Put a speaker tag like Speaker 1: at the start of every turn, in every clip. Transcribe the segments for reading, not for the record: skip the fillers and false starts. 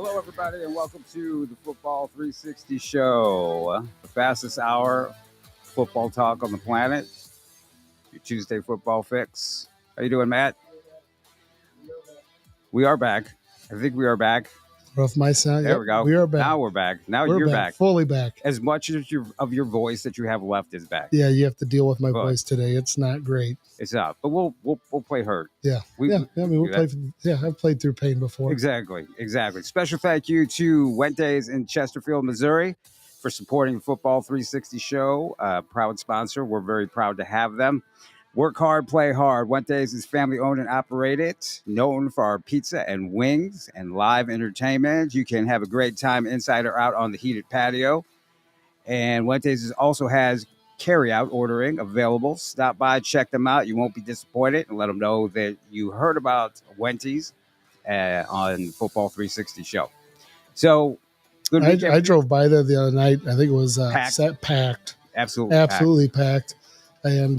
Speaker 1: Hello, everybody, and welcome to the Football 360 Show, the fastest hour football talk on the planet. Your Tuesday football fix. How you doing, Matt? We are back. I think we are back.
Speaker 2: Rough my sound.
Speaker 1: There we go.
Speaker 2: We are back.
Speaker 1: Now we're back. Now
Speaker 2: we're
Speaker 1: you're back.
Speaker 2: Fully back.
Speaker 1: As much as of your voice that you have left is back.
Speaker 2: Yeah, you have to deal with my voice today. It's not great.
Speaker 1: It's up, but we'll play hurt.
Speaker 2: Yeah, I've played through pain before.
Speaker 1: Exactly. Special thank you to Wendy's in Chesterfield, Missouri, for supporting Football 360 Show. Proud sponsor. We're very proud to have them. Work hard, play hard. Wendy's is family owned and operated, known for our pizza and wings and live entertainment. You can have a great time inside or out on the heated patio. And Wendy's also has carry-out ordering available. Stop by, check them out. You won't be disappointed, and let them know that you heard about Wendy's on Football 360 Show. So, good weekend.
Speaker 2: I drove by there the other night. I think it was packed. Absolutely packed. And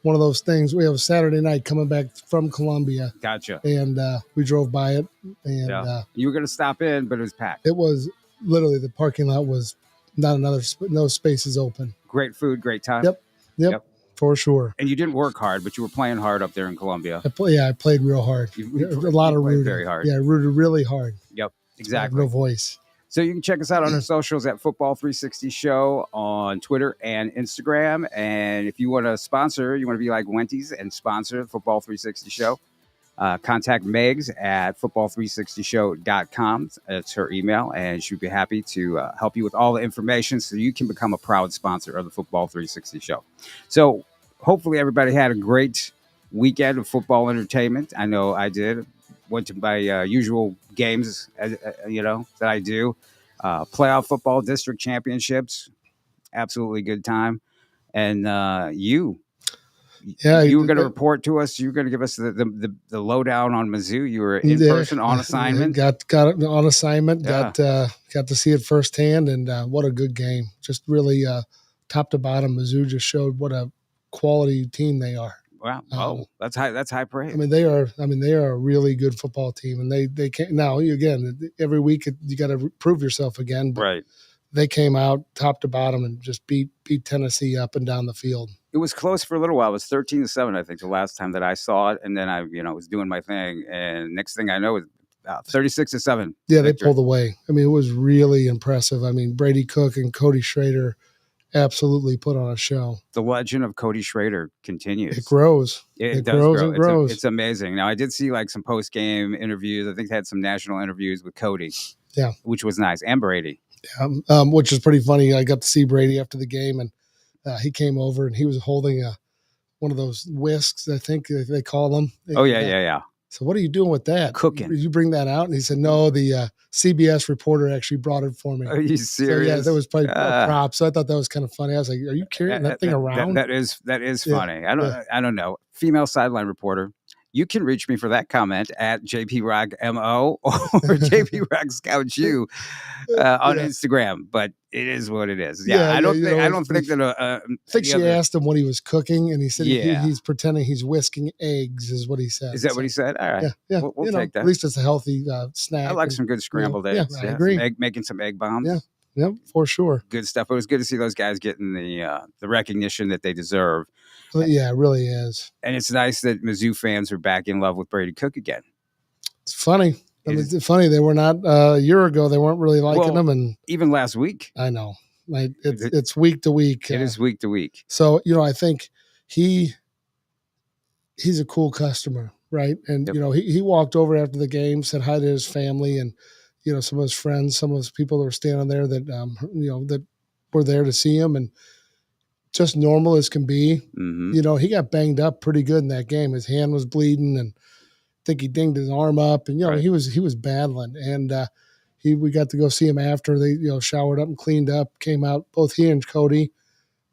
Speaker 2: one of those things. We have a Saturday night coming back from Columbia.
Speaker 1: Gotcha.
Speaker 2: And we drove by it. And
Speaker 1: you were going to stop in, but it was packed.
Speaker 2: It was literally, the parking lot was no spaces open.
Speaker 1: Great food, great time.
Speaker 2: Yep, for sure.
Speaker 1: And you didn't work hard, but you were playing hard up there in Columbia.
Speaker 2: I played real hard. A lot of rooting.
Speaker 1: Very hard.
Speaker 2: Yeah, I rooted really hard.
Speaker 1: Yep, exactly.
Speaker 2: No voice.
Speaker 1: So you can check us out on our socials at Football 360 Show on Twitter and Instagram. And if you want to sponsor, you want to be like Wendy's and sponsor Football 360 Show, contact Megs at football360show.com. That's her email, and she'd be happy to help you with all the information so you can become a proud sponsor of the Football 360 Show. So hopefully everybody had a great weekend of football entertainment. I know I did. Went to my usual games, that I do. Playoff football, district championships, absolutely good time. And you were going to report to us. You were going to give us the lowdown on Mizzou. You were in person on assignment.
Speaker 2: Got it on assignment. Yeah. Got to see it firsthand, and what a good game! Just really top to bottom, Mizzou just showed what a quality team they are.
Speaker 1: Wow! That's high praise.
Speaker 2: They are a really good football team, and they can't now. Again, every week you got to prove yourself again. But
Speaker 1: right.
Speaker 2: They came out top to bottom and just beat Tennessee up and down the field.
Speaker 1: It was close for a little while. It was 13-7, I think, the last time that I saw it, and then I was doing my thing, and next thing I know, it was 36-7.
Speaker 2: Yeah, they pulled away. It was really impressive. Brady Cook and Cody Schrader absolutely put on a show.
Speaker 1: The legend of Cody Schrader continues.
Speaker 2: It grows. It grows and grows.
Speaker 1: It's amazing. Now, I did see some post-game interviews. I think they had some national interviews with Cody.
Speaker 2: Yeah.
Speaker 1: Which was nice. And Brady.
Speaker 2: Yeah, which is pretty funny. I got to see Brady after the game, and he came over, and he was holding one of those whisks, I think they call them.
Speaker 1: Oh, yeah.
Speaker 2: So what are you doing with that?
Speaker 1: Cooking.
Speaker 2: Did you bring that out? And he said, no, the CBS reporter actually brought it for me.
Speaker 1: Are you serious?
Speaker 2: So, yeah, that was probably a prop. So I thought that was kind of funny. I was like, are you carrying that thing around?
Speaker 1: That is funny. I don't know. Female sideline reporter. You can reach me for that comment at JPRockMO or JPRockScoutU on Instagram, but it is what it is. Yeah, I don't think that.
Speaker 2: I think she asked him what he was cooking, and he said he's pretending he's whisking eggs, is what he said.
Speaker 1: Is that what he said? All right.
Speaker 2: Yeah.
Speaker 1: We'll take that.
Speaker 2: At least it's a healthy snack.
Speaker 1: I like some good scrambled eggs.
Speaker 2: Yeah, I agree.
Speaker 1: Making some egg bombs.
Speaker 2: Yeah. Yep, for sure.
Speaker 1: Good stuff. It was good to see those guys getting the recognition that they deserve.
Speaker 2: Yeah, it really is.
Speaker 1: And it's nice that Mizzou fans are back in love with Brady Cook again.
Speaker 2: It's funny. It's funny. They were not a year ago. They weren't really liking him, and
Speaker 1: even last week.
Speaker 2: I know. It's week to week.
Speaker 1: It is week to week.
Speaker 2: So I think he's a cool customer, right? And he walked over after the game, said hi to his family, and some of his friends, some of his people that were standing there that that were there to see him, and just normal as can be.
Speaker 1: Mm-hmm.
Speaker 2: He got banged up pretty good in that game. His hand was bleeding, and I think he dinged his arm up, and
Speaker 1: right.
Speaker 2: he was battling. And we got to go see him after they showered up and cleaned up, came out. Both he and Cody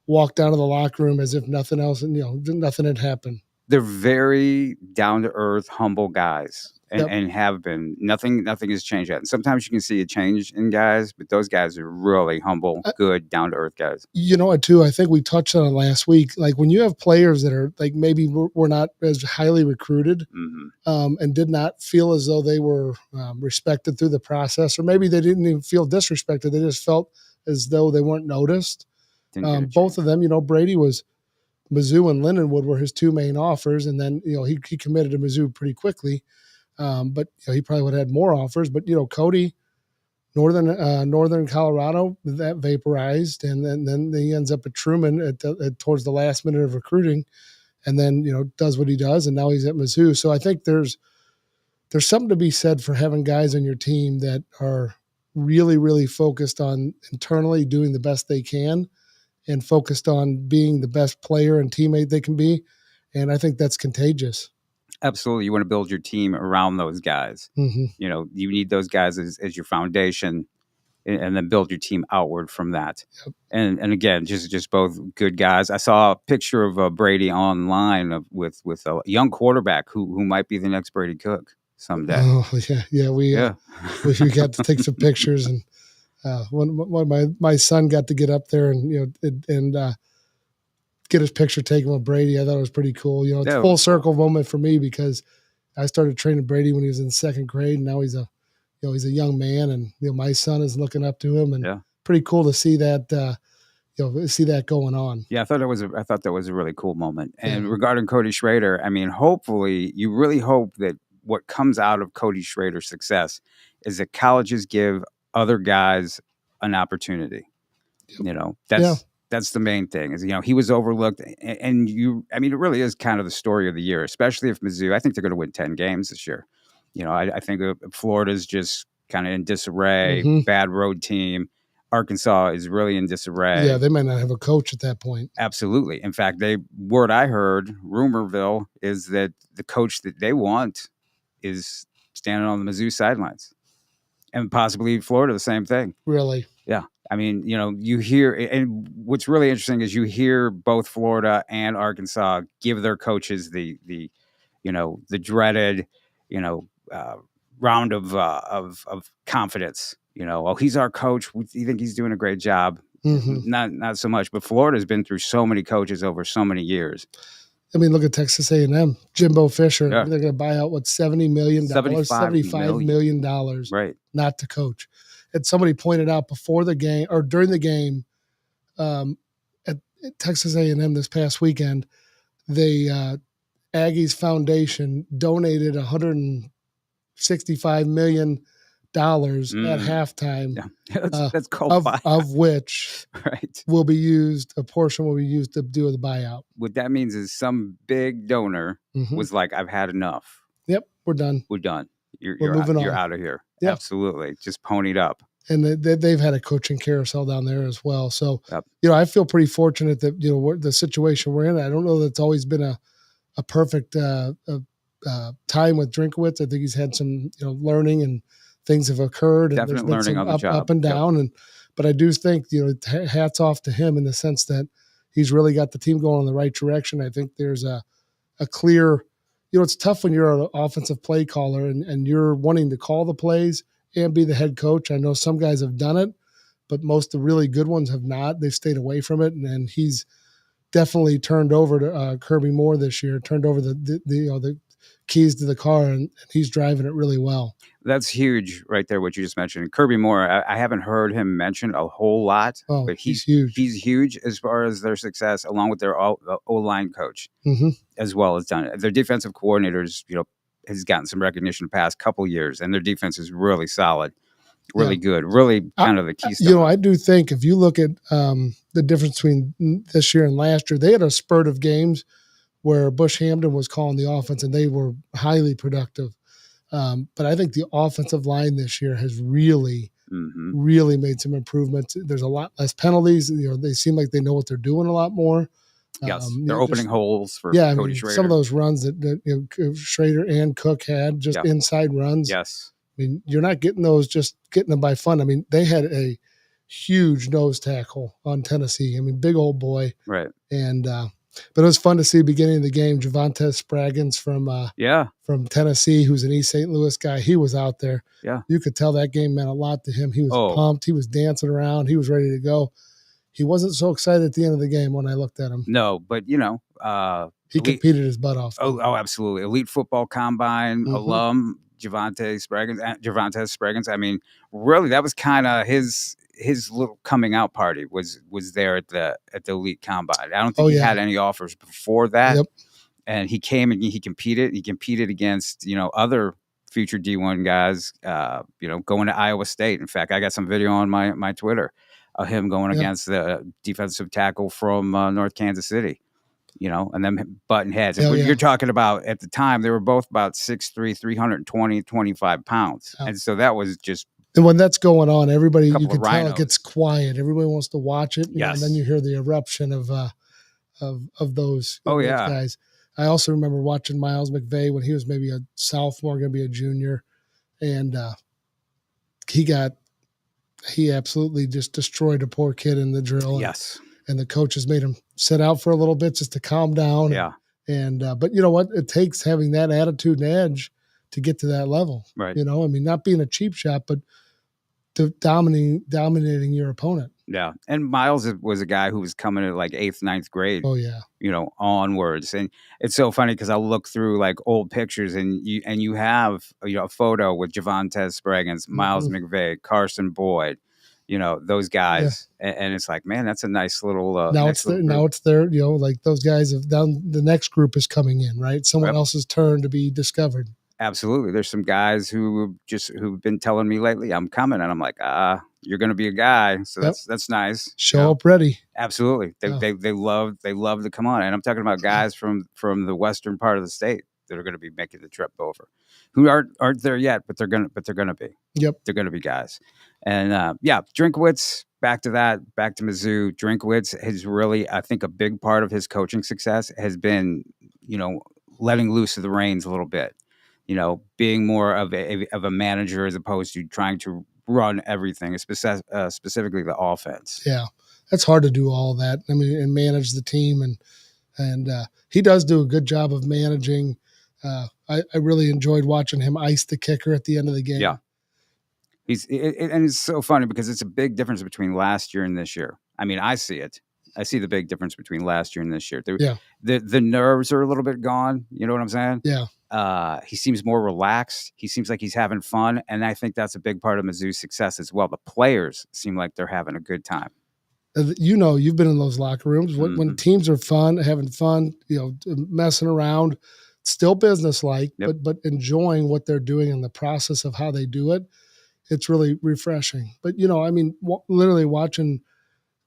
Speaker 2: walked out of the locker room as if nothing else, and nothing had happened.
Speaker 1: They're very down to earth, humble guys, and,
Speaker 2: Yep.
Speaker 1: and have been. Nothing has changed yet. And sometimes you can see a change in guys, but those guys are really humble, good, down to earth guys.
Speaker 2: You know what, too? I think we touched on it last week. Like when you have players that are like maybe were not as highly recruited and did not feel as though they were respected through the process, or maybe they didn't even feel disrespected. They just felt as though they weren't noticed. Both of them, Brady was Mizzou and Lindenwood were his two main offers, and then he committed to Mizzou pretty quickly. But he probably would have had more offers. But Cody, Northern Colorado, that vaporized, and then he ends up at Truman towards the last minute of recruiting, and then does what he does, and now he's at Mizzou. So I think there's something to be said for having guys on your team that are really, really focused on internally doing the best they can, and focused on being the best player and teammate they can be, and I think that's contagious.
Speaker 1: Absolutely. You want to build your team around those guys. You need those guys as your foundation, and then build your team outward from that.
Speaker 2: Yep.
Speaker 1: And again, just both good guys. I saw a picture of Brady online with a young quarterback who might be the next Brady Cook someday.
Speaker 2: Oh yeah. We got to take some pictures, and when my son got to get up there and get his picture taken with Brady, I thought it was pretty cool. It's a full circle moment for me, because I started training Brady when he was in second grade, and now he's a young man, and my son is looking up to him, and pretty cool to see that see that going on.
Speaker 1: Yeah, I thought that was a really cool moment. And regarding Cody Schrader, I mean, hopefully, you really hope that what comes out of Cody Schrader's success is that colleges give other guys an opportunity. That's the main thing. Is he was overlooked, and it really is kind of the story of the year, especially if Mizzou. I think they're going to win 10 games this year. I think Florida's just kind of in disarray, bad road team. Arkansas is really in disarray.
Speaker 2: Yeah, they might not have a coach at that point.
Speaker 1: Absolutely. In fact, word I heard, rumorville, is that the coach that they want is standing on the Mizzou sidelines, and possibly Florida the same thing.
Speaker 2: Really?
Speaker 1: Yeah. I mean, you hear, and what's really interesting is you hear both Florida and Arkansas give their coaches the dreaded, round of confidence. He's our coach. We think he's doing a great job. Not so much, but Florida's been through so many coaches over so many years.
Speaker 2: I mean, look at Texas A&M, Jimbo Fisher. Yeah. They're going to buy out $70 million, $75 million,
Speaker 1: right?
Speaker 2: Not to coach. And somebody pointed out before the game or during the game at Texas A&M this past weekend, the Aggies Foundation donated $165 million at halftime.
Speaker 1: Yeah. That's called
Speaker 2: of which
Speaker 1: right
Speaker 2: will be used. A portion will be used to do the buyout.
Speaker 1: What that means is some big donor was like, "I've had enough.
Speaker 2: Yep, we're done.
Speaker 1: We're done.
Speaker 2: We're moving on.
Speaker 1: You're out of here."
Speaker 2: Yep.
Speaker 1: Absolutely, just ponied up.
Speaker 2: And they've had a coaching carousel down there as well. So I feel pretty fortunate that the situation we're in. I don't know that it's always been a perfect time with Drinkwitz. I think he's had some learning, and things have occurred, and
Speaker 1: definitely
Speaker 2: there's been
Speaker 1: learning
Speaker 2: some
Speaker 1: on the job.
Speaker 2: up and down. But I do think hats off to him in the sense that he's really got the team going in the right direction. I think there's a clear. It's tough when you're an offensive play caller and you're wanting to call the plays and be the head coach. I know some guys have done it, but most of the really good ones have not. They've stayed away from it, and he's definitely turned over to Kirby Moore this year. Turned over the keys to the car, and he's driving it really well.
Speaker 1: That's huge right there, what you just mentioned. Kirby Moore, I haven't heard him mentioned a whole lot, but he's huge. He's huge as far as their success, along with their O-line coach, as well as done it. Their defensive coordinators, has gotten some recognition the past couple years, and their defense is really solid, really good, really kind of the key stuff.
Speaker 2: I do think if you look at the difference between this year and last year, they had a spurt of games where Bush Hamden was calling the offense, and they were highly productive. But I think the offensive line this year has really made some improvements. There's a lot less penalties. They seem like they know what they're doing a lot more.
Speaker 1: Yes, they're opening holes for Cody Schrader.
Speaker 2: Some of those runs that Schrader and Cook had, just inside runs.
Speaker 1: Yes.
Speaker 2: I mean, you're not getting those just getting them by fun. I mean, they had a huge nose tackle on Tennessee. I mean, big old boy.
Speaker 1: Right.
Speaker 2: And But it was fun to see beginning of the game. Javonte Spraggins from Tennessee, who's an East St. Louis guy. He was out there.
Speaker 1: Yeah.
Speaker 2: You could tell that game meant a lot to him. He was
Speaker 1: Oh.
Speaker 2: pumped. He was dancing around. He was ready to go. He wasn't so excited at the end of the game when I looked at him.
Speaker 1: No, but
Speaker 2: he competed his butt off.
Speaker 1: Oh, absolutely. Elite Football Combine alum, Javonte Spraggins. I mean, really, that was kind of his little coming out party was there at the Elite Combine. I don't think he had any offers before that.
Speaker 2: Yep.
Speaker 1: And he came and he competed. He competed against, other future D1 guys, going to Iowa State. In fact, I got some video on my Twitter of him going against the defensive tackle from North Kansas City, and them button heads. And you're talking about at the time, they were both about 6'3", 320, 25 pounds. And so that was just.
Speaker 2: And when that's going on, everybody, you can tell
Speaker 1: it
Speaker 2: gets quiet. Everybody wants to watch it.
Speaker 1: Yes.
Speaker 2: And then you hear the eruption of those guys. I also remember watching Miles McVay when he was maybe a sophomore, going to be a junior. And he absolutely just destroyed a poor kid in the drill.
Speaker 1: Yes.
Speaker 2: And the coaches made him sit out for a little bit just to calm down.
Speaker 1: Yeah.
Speaker 2: And but you know what? It takes having that attitude and edge to get to that level.
Speaker 1: Right.
Speaker 2: Not being a cheap shot, but dominating your opponent.
Speaker 1: Yeah. And Miles was a guy who was coming at like 8th, 9th grade.
Speaker 2: Oh, yeah.
Speaker 1: Onwards. And it's so funny because I'll look through like old pictures and you have, a photo with Javonte Spraggins, Miles McVay, Carson Boyd, those guys. Yeah. And it's like, man, that's a nice little.
Speaker 2: Now it's there, like those guys the next group is coming in, right? Someone else's turn to be discovered.
Speaker 1: Absolutely. There's some guys who've been telling me lately, I'm coming. And I'm like, you're going to be a guy. So that's nice.
Speaker 2: Show up ready.
Speaker 1: Absolutely. They love to come on. And I'm talking about guys from the western part of the state that are going to be making the trip over, who aren't there yet, but they're going to be.
Speaker 2: Yep.
Speaker 1: They're going to be guys. And Drinkwitz, back to Mizzou. Drinkwitz has really, I think a big part of his coaching success has been, letting loose of the reins a little bit. Being more of a manager as opposed to trying to run everything, specifically the offense.
Speaker 2: Yeah, that's hard to do all that. I mean, and manage the team, and he does do a good job of managing. I really enjoyed watching him ice the kicker at the end of the game.
Speaker 1: Yeah, and it's so funny because it's a big difference between last year and this year. I mean, I see it. I see the big difference between last year and this year. The nerves are a little bit gone. You know what I'm saying?
Speaker 2: Yeah.
Speaker 1: He seems more relaxed. He seems like he's having fun. And I think that's a big part of Mizzou's success as well. The players seem like they're having a good time.
Speaker 2: You've been in those locker rooms when teams are having fun, messing around, still businesslike, but enjoying what they're doing and the process of how they do it. It's really refreshing. But, literally watching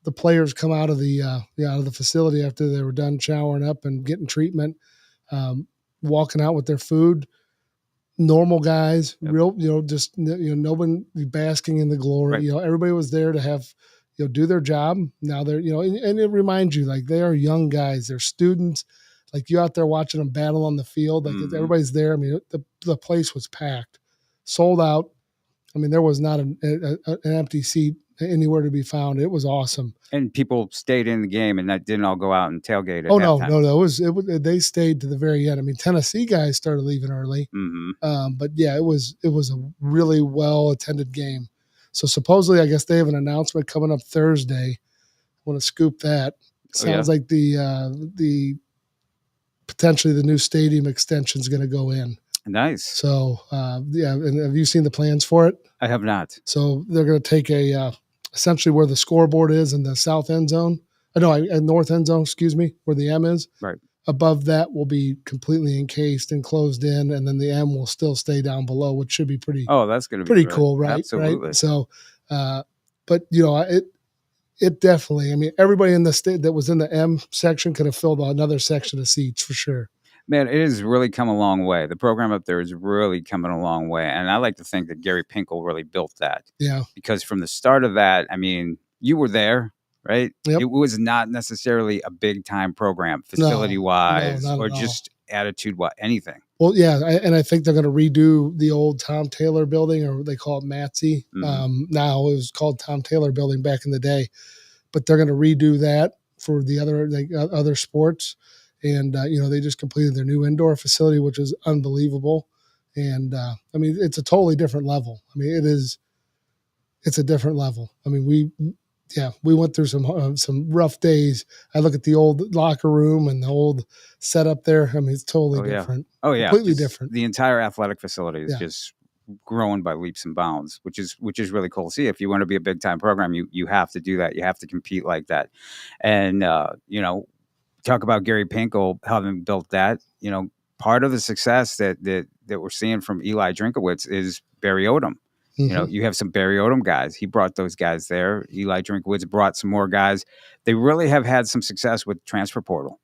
Speaker 2: the players come out of the facility after they were done showering up and getting treatment, walking out with their food, normal guys, real, no one basking in the glory.
Speaker 1: Right.
Speaker 2: Everybody was there to have, do their job. Now they're, and it reminds you, like, they are young guys, they're students, like you out there watching them battle on the field, like everybody's there. I mean, the place was packed, sold out. I mean, there was not an empty seat anywhere to be found. It was awesome.
Speaker 1: And people stayed in the game and that didn't all go out and tailgate.
Speaker 2: No. They stayed to the very end. I mean, Tennessee guys started leaving early. But yeah, it was a really well attended game. So supposedly, I guess they have an announcement coming up Thursday. I want to scoop that. Sounds like the potentially the new stadium extension is going to go in.
Speaker 1: Nice.
Speaker 2: So and have you seen the plans for it?
Speaker 1: I have not.
Speaker 2: So they're going to take essentially where the scoreboard is in the south end zone. North end zone, excuse me, where the M is.
Speaker 1: Right.
Speaker 2: Above that will be completely encased and closed in, and then the M will still stay down below, which should be pretty.
Speaker 1: Oh, that's going to be
Speaker 2: pretty cool, right?
Speaker 1: Absolutely.
Speaker 2: Right? So, but it definitely. I mean, everybody in the state that was in the M section could have filled another section of seats for sure.
Speaker 1: Man, it has really come a long way. The program up there is really coming a long way. And I like to think that Gary Pinkel really built that.
Speaker 2: Yeah.
Speaker 1: Because from the start of that, I mean, you were there, right?
Speaker 2: Yep.
Speaker 1: It was not necessarily a big time program, facility-wise, or just attitude-wise, anything.
Speaker 2: Well, yeah, and I think they're going to redo the old Tom Taylor building, or they call it Matsy. Now it was called Tom Taylor building back in the day. But they're going to redo that for the other sports. And, they just completed their new indoor facility, which is unbelievable. And, it's a totally different level. It's a different level. We went through some rough days. I look at the old locker room and the old setup there. It's totally different.
Speaker 1: Oh yeah,
Speaker 2: completely different.
Speaker 1: The entire athletic facility is just growing by leaps and bounds, which is really cool to see. If you want to be a big time program, you have to do that. You have to compete like that. And talk about Gary Pinkel having built that. Part of the success that we're seeing from Eli Drinkowitz is Barry Odom.
Speaker 2: Mm-hmm.
Speaker 1: You have some Barry Odom guys. He brought those guys there. Eli Drinkowitz brought some more guys. They really have had some success with transfer portal.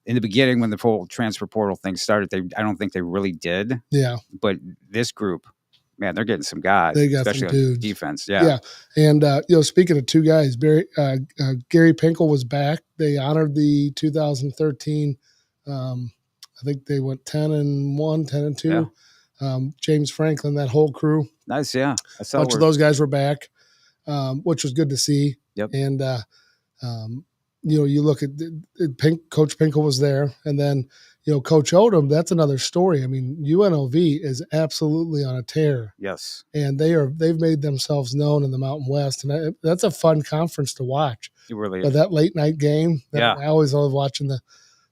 Speaker 1: In the beginning, when the whole transfer portal thing started, I don't think they really did.
Speaker 2: Yeah.
Speaker 1: But this group, man, they're getting some guys,
Speaker 2: they got
Speaker 1: especially
Speaker 2: some dudes.
Speaker 1: On defense. Yeah.
Speaker 2: And speaking of two guys, Gary Pinkel was back. They honored the 2013. I think they went 10-1, 10-2.
Speaker 1: Yeah.
Speaker 2: James Franklin, that whole crew.
Speaker 1: Nice, yeah.
Speaker 2: A bunch of those guys were back, which was good to see.
Speaker 1: Yep.
Speaker 2: And you look at Coach Pinkel was there, and then Coach Odom. That's another story. UNLV is absolutely on a tear.
Speaker 1: Yes,
Speaker 2: and they've made themselves known in the Mountain West, and that's a fun conference to watch.
Speaker 1: It really
Speaker 2: is. That late night game. I always love watching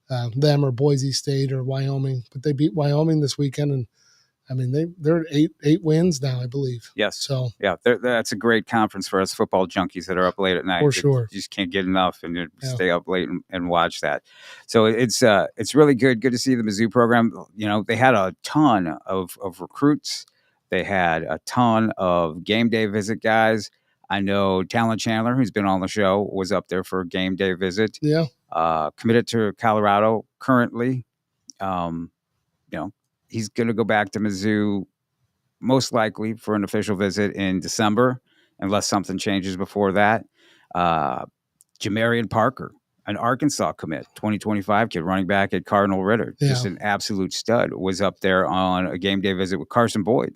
Speaker 2: them or Boise State or Wyoming, but they beat Wyoming this weekend, and they're eight wins now, I believe.
Speaker 1: Yes.
Speaker 2: So
Speaker 1: that's a great conference for us football junkies that are up late at night.
Speaker 2: For sure.
Speaker 1: You just can't get enough and stay up late and watch that. So it's really good. Good to see the Mizzou program. They had a ton of recruits. They had a ton of game day visit guys. I know Talon Chandler, who's been on the show, was up there for a game day visit.
Speaker 2: Yeah.
Speaker 1: Committed to Colorado currently. He's going to go back to Mizzou most likely for an official visit in December, unless something changes before that. Jamarian Parker, an Arkansas commit, 2025 kid, running back at Cardinal Ritter, just an absolute stud, was up there on a game day visit with Carson Boyd.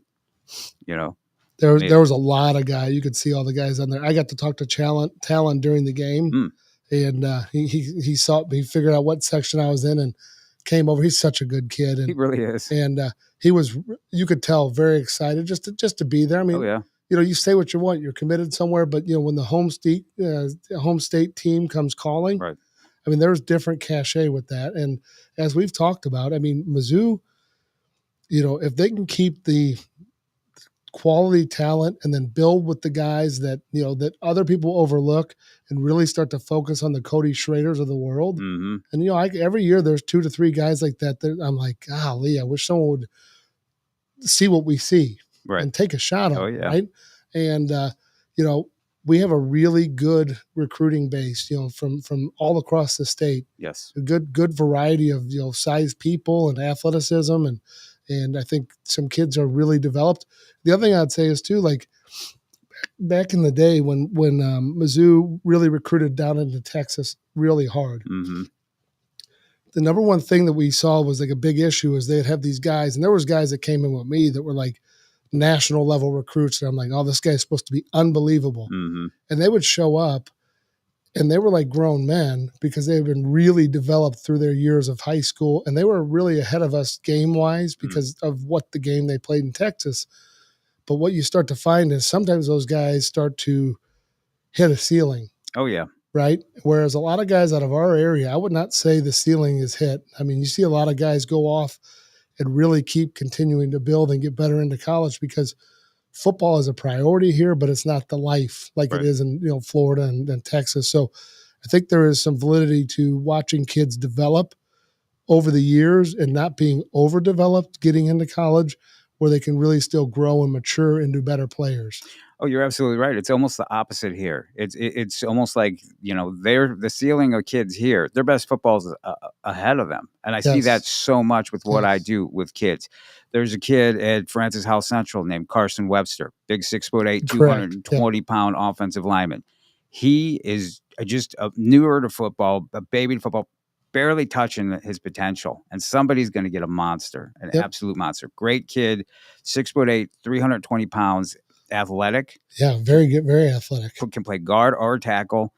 Speaker 2: There was a lot of guys. You could see all the guys on there. I got to talk to Talon during the game, and he saw me, figured out what section I was in, and came over. He's such a good kid, and
Speaker 1: he really is.
Speaker 2: And he was, you could tell, very excited just to be there. You say what you want. You're committed somewhere, but when the home state team comes calling,
Speaker 1: right.
Speaker 2: There's different cachet with that. And as we've talked about, Mizzou, if they can keep the quality talent and then build with the guys that that other people overlook and really start to focus on the Cody Schraders of the world.
Speaker 1: Mm-hmm.
Speaker 2: And every year there's 2 to 3 guys like that I'm like, golly, I wish someone would see what we see and take a shot on it, right? And we have a really good recruiting base, from all across the state.
Speaker 1: Yes,
Speaker 2: a good variety of size people and athleticism, and I think some kids are really developed. The other thing I'd say is too, like back in the day when Mizzou really recruited down into Texas really hard.
Speaker 1: Mm-hmm.
Speaker 2: The number one thing that we saw was like a big issue is they'd have these guys, and there was guys that came in with me that were like national level recruits. And I'm like, oh, this guy's supposed to be unbelievable.
Speaker 1: Mm-hmm.
Speaker 2: And they would show up and they were like grown men because they had been really developed through their years of high school. And they were really ahead of us game wise because of what the game they played in Texas. But what you start to find is sometimes those guys start to hit a ceiling.
Speaker 1: Oh, yeah.
Speaker 2: Right? Whereas a lot of guys out of our area, I would not say the ceiling is hit. You see a lot of guys go off and really keep continuing to build and get better into college because football is a priority here, but it's not the life like it is in Florida and Texas. So I think there is some validity to watching kids develop over the years and not being overdeveloped getting into college where they can really still grow and mature into better players.
Speaker 1: Oh, you're absolutely right. It's almost the opposite here. It's almost like, they're the ceiling of kids here. Their best football's ahead of them. And I see that so much with what I do with kids. There's a kid at Francis House Central named Carson Webster, big 6'8", 220-pound offensive lineman. He is just newer to football, a baby to football, barely touching his potential. And somebody's going to get a monster, an absolute monster. Great kid, 6'8", 320 pounds, athletic.
Speaker 2: Yeah, very good, very athletic.
Speaker 1: Can play guard or tackle.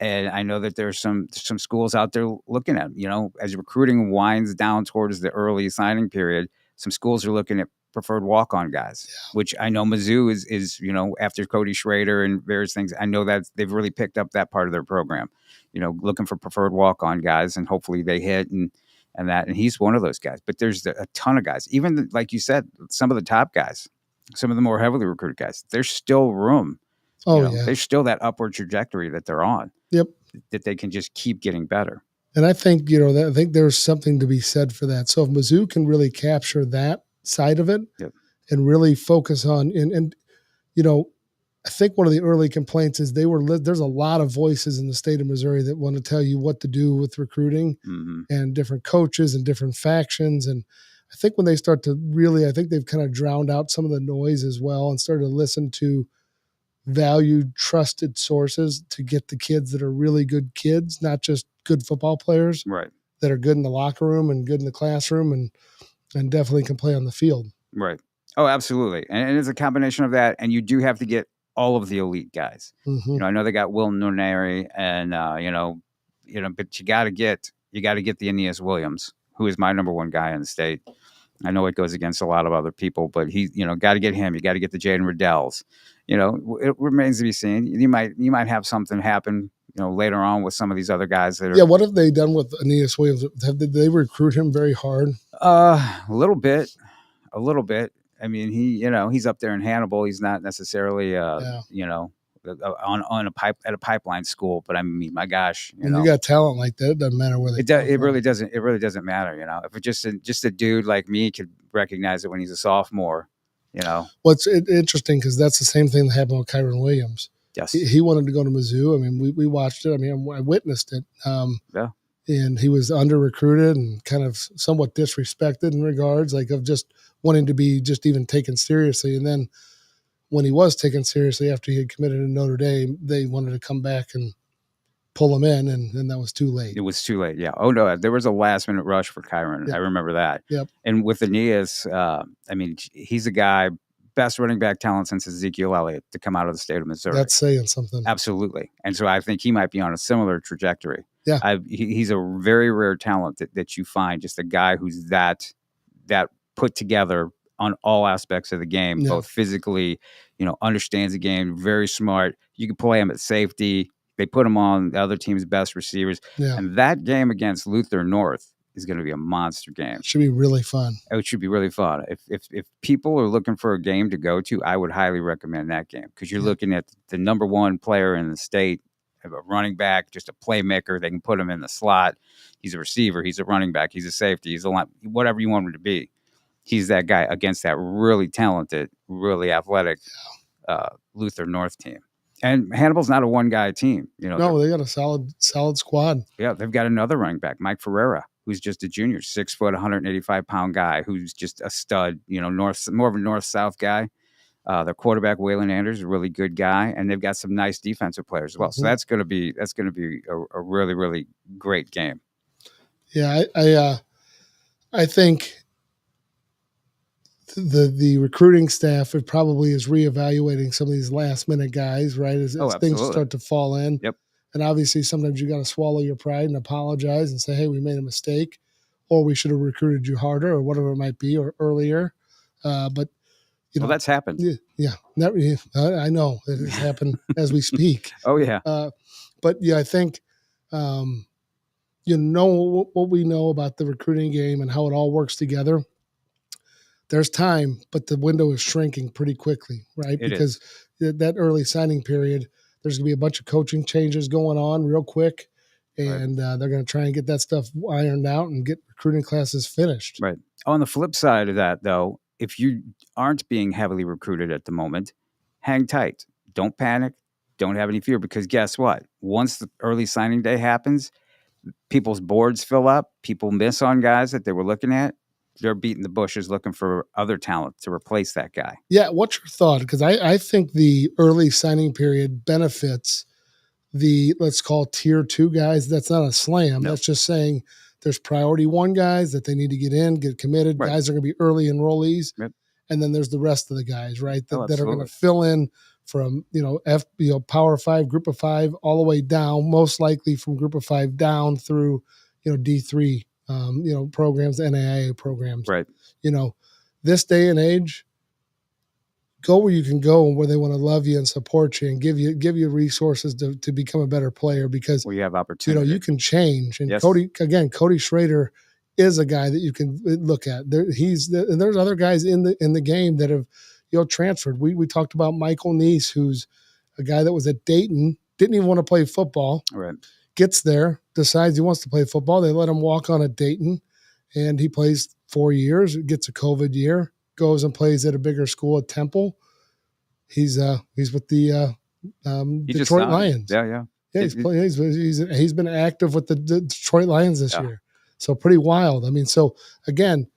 Speaker 1: And I know that there's some schools out there looking at, as recruiting winds down towards the early signing period, some schools are looking at preferred walk-on guys, which I know Mizzou is after Cody Schrader and various things. I know that they've really picked up that part of their program, looking for preferred walk-on guys, and hopefully they hit and that. And he's one of those guys. But there's a ton of guys, even like you said, some of the top guys, some of the more heavily recruited guys. There's still room. There's still that upward trajectory that they're on.
Speaker 2: Yep.
Speaker 1: That they can just keep getting better.
Speaker 2: And I think, I think there's something to be said for that. So if Mizzou can really capture that side of it and really focus on, and I think one of the early complaints is there's a lot of voices in the state of Missouri that want to tell you what to do with recruiting and different coaches and different factions. And I think when they start to really, I think they've kind of drowned out some of the noise as well and started to listen to valued, trusted sources to get the kids that are really good kids, not just good football players,
Speaker 1: right?
Speaker 2: That are good in the locker room and good in the classroom and definitely can play on the field.
Speaker 1: Right. Oh, absolutely. And it's a combination of that. And you do have to get all of the elite guys. I know they got Will Nuneri and, but you got to get the Aeneas Williams, who is my number one guy in the state. I know it goes against a lot of other people, but he, got to get him. You got to get the Jaden Riddells. It remains to be seen. You might have something happen, later on with some of these other guys that are.
Speaker 2: Yeah. What have they done with Aeneas Williams? Did they recruit him very hard?
Speaker 1: A little bit. I mean, he's up there in Hannibal. He's not necessarily, on a pipeline school, but I mean, my gosh,
Speaker 2: you got talent like that. It doesn't matter where
Speaker 1: it really doesn't. It really doesn't matter. If it's just a dude like me could recognize it when he's a sophomore.
Speaker 2: What's interesting because that's the same thing that happened with Kyron Williams.
Speaker 1: Yes,
Speaker 2: he wanted to go to Mizzou. I mean, we watched it. I mean, I witnessed it. And he was under recruited and kind of somewhat disrespected in regards of just wanting to be just even taken seriously. And then when he was taken seriously after he had committed to Notre Dame, they wanted to come back and pull him in, and then that was too late.
Speaker 1: It was too late, yeah. Oh, no, there was a last-minute rush for Kyron. Yep. I remember that.
Speaker 2: Yep.
Speaker 1: And with Aeneas, I mean, he's a guy, best running back talent since Ezekiel Elliott to come out of the state of Missouri.
Speaker 2: That's saying something.
Speaker 1: Absolutely. And so I think he might be on a similar trajectory.
Speaker 2: Yeah.
Speaker 1: He's a very rare talent that you find, just a guy who's that put together on all aspects of the game, both physically, understands the game, very smart. You can play him at safety. They put him on the other team's best receivers.
Speaker 2: Yeah.
Speaker 1: And that game against Luther North is going to be a monster game.
Speaker 2: It should be really fun.
Speaker 1: It should be really fun. If people are looking for a game to go to, I would highly recommend that game because you're looking at the number one player in the state, a running back, just a playmaker. They can put him in the slot. He's a receiver. He's a running back. He's a safety. He's a line, whatever you want him to be. He's that guy against that really talented, really athletic Luther North team. And Hannibal's not a one-guy team.
Speaker 2: No, they got a solid squad.
Speaker 1: Yeah, they've got another running back, Mike Ferreira, who's just a junior, 6 foot, 185-pound guy who's just a stud. More of a north-south guy. Their quarterback Waylon Anders is a really good guy, and they've got some nice defensive players as well. So that's going to be a really, really great game.
Speaker 2: Yeah, I think the recruiting staff probably is reevaluating some of these last minute guys, right? As things start to fall in.
Speaker 1: Yep.
Speaker 2: And obviously sometimes you got to swallow your pride and apologize and say, hey, we made a mistake, or we should have recruited you harder, or whatever it might be, or earlier. But
Speaker 1: that's happened.
Speaker 2: Yeah. I know it has happened as we speak.
Speaker 1: Oh yeah.
Speaker 2: But yeah, I think, what we know about the recruiting game and how it all works together. There's time, but the window is shrinking pretty quickly, right? Because that early signing period, there's going to be a bunch of coaching changes going on real quick, and they're going to try and get that stuff ironed out and get recruiting classes finished.
Speaker 1: Right. On the flip side of that, though, if you aren't being heavily recruited at the moment, hang tight. Don't panic. Don't have any fear, because guess what? Once the early signing day happens, people's boards fill up. People miss on guys that they were looking at. They're beating the bushes looking for other talent to replace that guy.
Speaker 2: Yeah, what's your thought? Because I think the early signing period benefits the, let's call tier 2 guys. That's not a slam. No. That's just saying there's priority 1 guys that they need to get committed. Right. Guys are going to be early enrollees.
Speaker 1: Yep.
Speaker 2: And then there's the rest of the guys, right, that are going to fill in from, Power 5, Group of 5, all the way down, most likely from Group of 5 down through, D3, programs, NAIA programs.
Speaker 1: Right.
Speaker 2: This day and age, go where you can go and where they want to love you and support you and give you resources to become a better player, because
Speaker 1: where you have opportunity.
Speaker 2: You can change. And
Speaker 1: Yes.
Speaker 2: Cody Schrader is a guy that you can look at. And there's other guys in the game that have transferred. We talked about Michael Neese, who's a guy that was at Dayton, didn't even want to play football.
Speaker 1: Right.
Speaker 2: Gets there, decides he wants to play football. They let him walk on at Dayton, and he plays 4 years. Gets a COVID year, goes and plays at a bigger school at Temple. He's with the Detroit Lions.
Speaker 1: Yeah.
Speaker 2: He's been active with the Detroit Lions this year. So pretty wild. I mean, so again,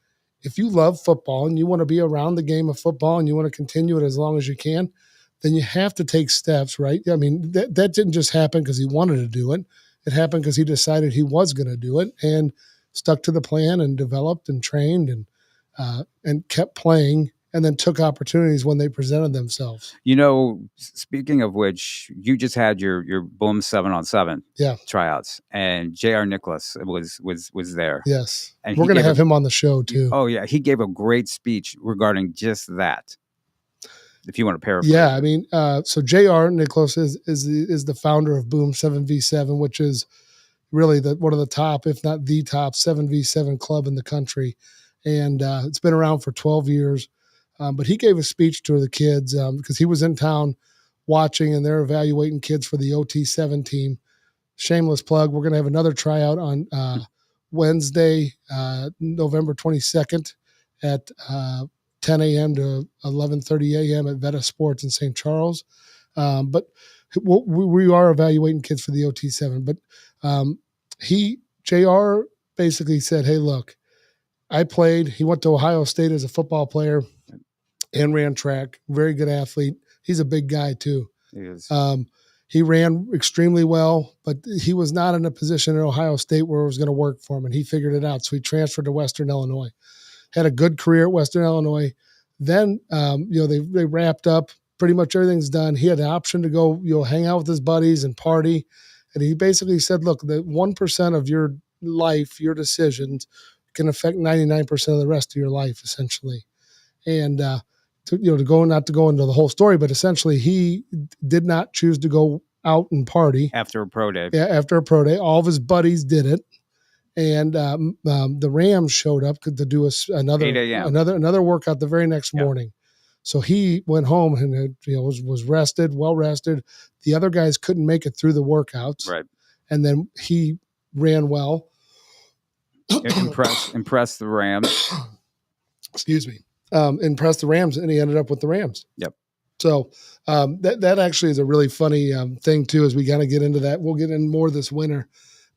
Speaker 2: if you love football and you want to be around the game of football and you want to continue it as long as you can, then you have to take steps, right? I mean, that didn't just happen because he wanted to do it. It happened because he decided he was going to do it and stuck to the plan and developed and trained and kept playing, and then took opportunities when they presented themselves.
Speaker 1: Speaking of which, you just had your Boom 7-on-7 tryouts, and J.R. Nicholas was there.
Speaker 2: Yes. And we're going to have him on the show too.
Speaker 1: Oh yeah. He gave a great speech regarding just that. If you want to paraphrase.
Speaker 2: Yeah. I mean, so J.R. Nicholas is the founder of Boom 7v7, which is really one of the top, if not the top 7v7 club in the country. And it's been around for 12 years. But he gave a speech to the kids because he was in town watching, and they're evaluating kids for the OT7 team. Shameless plug. We're going to have another tryout on Wednesday, November 22nd at 10 a.m. to 11:30 a.m. at Veta Sports in St. Charles. But we are evaluating kids for the OT7. But JR basically said, hey, look, I played. He went to Ohio State as a football player and ran track. Very good athlete. He's a big guy too.
Speaker 1: He is.
Speaker 2: He ran extremely well, but he was not in a position at Ohio State where it was going to work for him, and he figured it out. So he transferred to Western Illinois. Had a good career at Western Illinois. Then, they wrapped up. Pretty much everything's done. He had the option to go, hang out with his buddies and party. And he basically said, look, the 1% of your life, your decisions, can affect 99% of the rest of your life, essentially. And not to go into the whole story, but essentially he did not choose to go out and party
Speaker 1: after a pro day.
Speaker 2: Yeah, after a pro day, all of his buddies did it, and the Rams showed up to do another workout the very next morning. So he went home and was rested, well rested. The other guys couldn't make it through the workouts,
Speaker 1: right? And
Speaker 2: then he ran well.
Speaker 1: Impressed the Rams.
Speaker 2: Excuse me. Impressed the Rams, and he ended up with the Rams.
Speaker 1: Yep.
Speaker 2: So that actually is a really funny thing too, as we kind of get into that. We'll get in more this winter,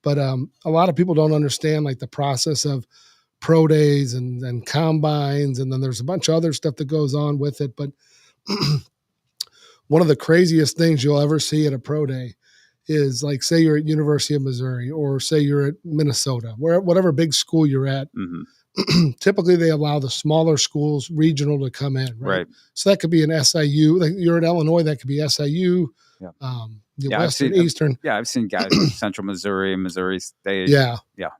Speaker 2: but a lot of people don't understand like the process of pro days and combines, and then there's a bunch of other stuff that goes on with it. But one of the craziest things you'll ever see at a pro day is, like, say you're at University of Missouri, or say you're at Minnesota, whatever big school you're at.
Speaker 1: Mm-hmm.
Speaker 2: Typically they allow the smaller schools, regional, to come in, right? So that could be an SIU. Like you're at Illinois, that could be SIU, Western, Eastern.
Speaker 1: I've seen guys in Central Missouri, Missouri State.
Speaker 2: Yeah.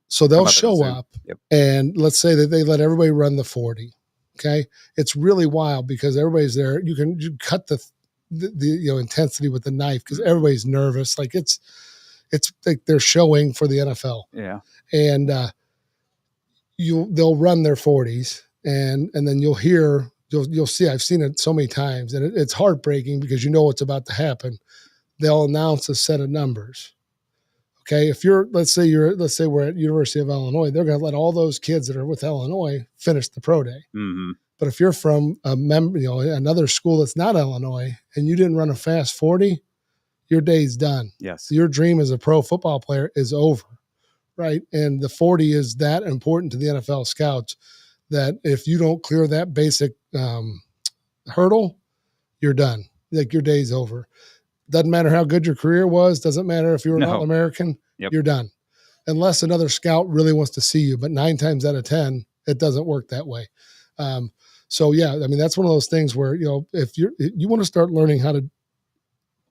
Speaker 2: So they'll show up, and let's say that they let everybody run the 40. Okay. It's really wild because everybody's there. You cut the intensity with the knife because everybody's nervous. Like it's like they're showing for the NFL.
Speaker 1: Yeah.
Speaker 2: And they'll run their 40s, and then you'll see, I've seen it so many times, and it's heartbreaking because you know what's about to happen. They'll announce a set of numbers. Okay. If let's say we're at University of Illinois, they're going to let all those kids that are with Illinois finish the pro day.
Speaker 1: Mm-hmm.
Speaker 2: But if you're from another school that's not Illinois, and you didn't run a fast 40, your day's done.
Speaker 1: Yes.
Speaker 2: Your dream as a pro football player is over. Right. And the 40 is that important to the NFL scouts that if you don't clear that basic hurdle, you're done. Like your day's over. Doesn't matter how good your career was. Doesn't matter if you're an All-American.
Speaker 1: Yep.
Speaker 2: You're done. Unless another scout really wants to see you. But 9 times out of 10, it doesn't work that way. So, yeah, I mean, that's one of those things where, if you want to start learning how to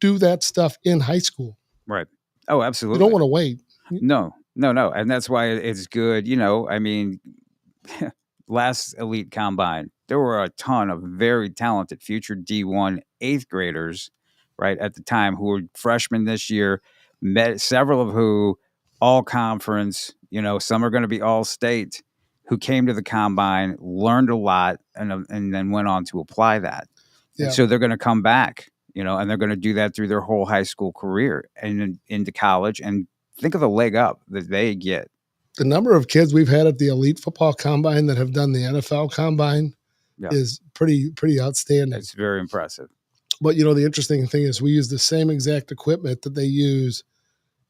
Speaker 2: do that stuff in high school.
Speaker 1: Right. Oh,
Speaker 2: You
Speaker 1: absolutely.
Speaker 2: don't want to wait.
Speaker 1: No. And that's why it's good. I mean, last elite combine, there were a ton of very talented future D1 eighth graders, right, at the time who were freshmen this year, met several of who all conference, some are going to be all state, who came to the combine, learned a lot, and then went on to apply that.
Speaker 2: Yeah.
Speaker 1: And so they're going to come back, and they're going to do that through their whole high school career and into college. And think of the leg up that they get.
Speaker 2: The number of kids we've had at the elite football combine that have done the NFL combine is pretty outstanding.
Speaker 1: It's very impressive.
Speaker 2: But, the interesting thing is we use the same exact equipment that they use